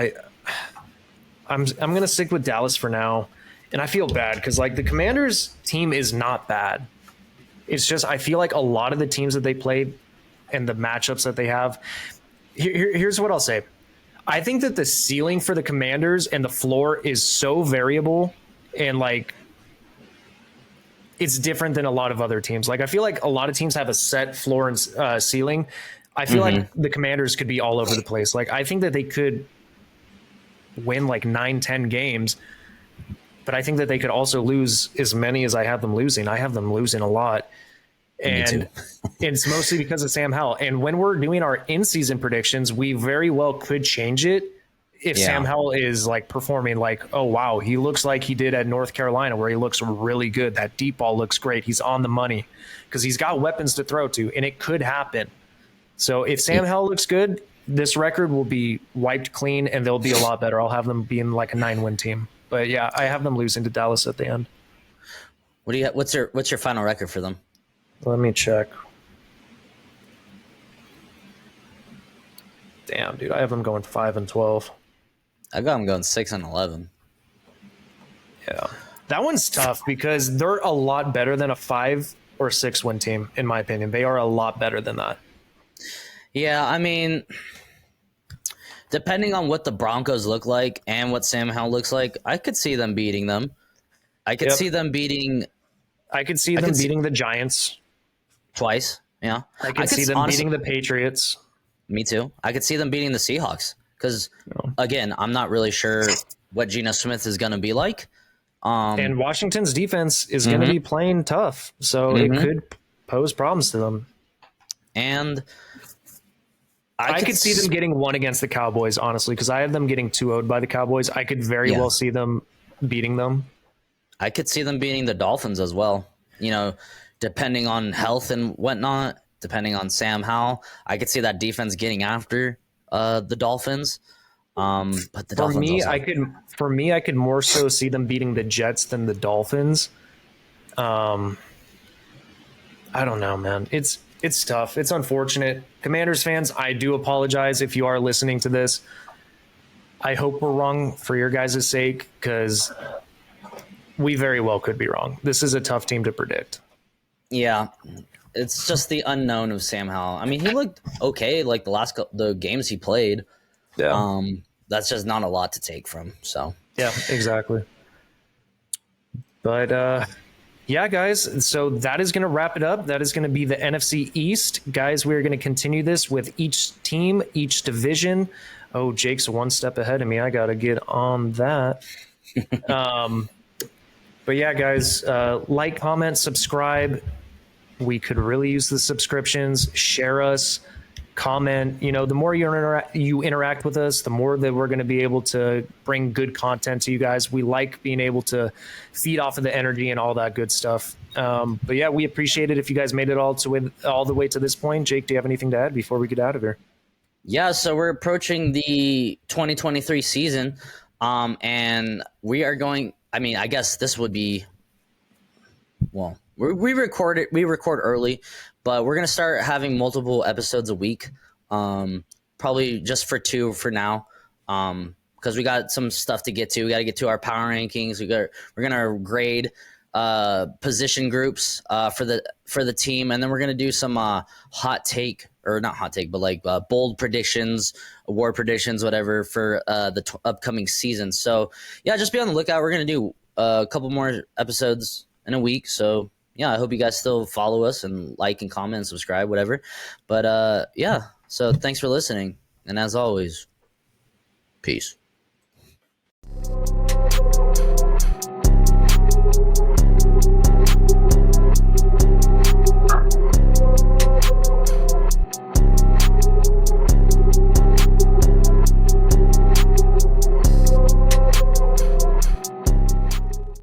I'm gonna stick with Dallas for now, and I feel bad because like the Commanders team is not bad. It's just I feel like a lot of the teams that they played and the matchups that they have. Here's what I'll say. I think that the ceiling for the Commanders and the floor is so variable, and like it's different than a lot of other teams. Like I feel like a lot of teams have a set floor and ceiling. I feel like the Commanders could be all over the place. Like I think that they could win like 9-10 games, but I think that they could also lose as many as I have them losing. I have them losing a lot. And it's mostly because of Sam Howell. And when we're doing our in-season predictions, we very well could change it if Sam Howell is like performing like, oh, wow, he looks like he did at North Carolina where he looks really good. That deep ball looks great. He's on the money because he's got weapons to throw to, and it could happen. So if Sam Howell looks good, this record will be wiped clean and they'll be a lot better. I'll have them being like a 9-win team. But yeah, I have them losing to Dallas at the end. What do you? What's your final record for them? Let me check. Damn, dude, I have them going 5-12. I got them going 6-11. Yeah, that one's tough because they're a lot better than a 5 or 6 win team, in my opinion. They are a lot better than that. Yeah, I mean, depending on what the Broncos look like and what Sam Howell looks like, I could see them beating them. I could see them beating. I could see them beating the Giants twice. Yeah, I could see them beating the Patriots. Me too. I could see them beating the Seahawks because, again, I'm not really sure what Geno Smith is going to be like. And Washington's defense is going to be playing tough, so it could pose problems to them. And I could see them getting one against the Cowboys, honestly, because I have them getting 2-0'd by the Cowboys. I could very well see them beating them. I could see them beating the Dolphins as well. You know, depending on health and whatnot, depending on Sam Howell, I could see that defense getting after the Dolphins. But the Dolphins for me, I could more so see them beating the Jets than the Dolphins. I don't know, man. It's tough. It's unfortunate. Commanders fans, I do apologize if you are listening to this. I hope we're wrong for your guys' sake because we very well could be wrong. This is a tough team to predict. Yeah, it's just the unknown of Sam Howell. I mean, he looked okay like the games he played. Yeah. That's just not a lot to take from. So yeah, exactly. But yeah, guys, so that is going to wrap it up. That is going to be the NFC East. Guys, we're going to continue this with each team, each division. Oh, Jake's one step ahead of me. I got to get on that. But yeah, guys, like, comment, subscribe. We could really use the subscriptions. Share us, comment. You know, the more you interact with us, the more that we're going to be able to bring good content to you guys. We like being able to feed off of the energy and all that good stuff. But yeah, we appreciate it if you guys made it all the way to this point. Jake, do you have anything to add before we get out of here? Yeah, so we're approaching the 2023 season, and we are going. I mean, I guess this would be well. We record early, but we're gonna start having multiple episodes a week. Probably just for two for now. Because we got some stuff to get to. We got to get to our power rankings. We're gonna grade position groups for the team, and then we're gonna do some hot take or not hot take, but like bold predictions, award predictions, whatever for the upcoming season. So yeah, just be on the lookout. We're gonna do a couple more episodes in a week. So yeah, I hope you guys still follow us and like and comment and subscribe, whatever. But yeah, so thanks for listening, and as always, peace.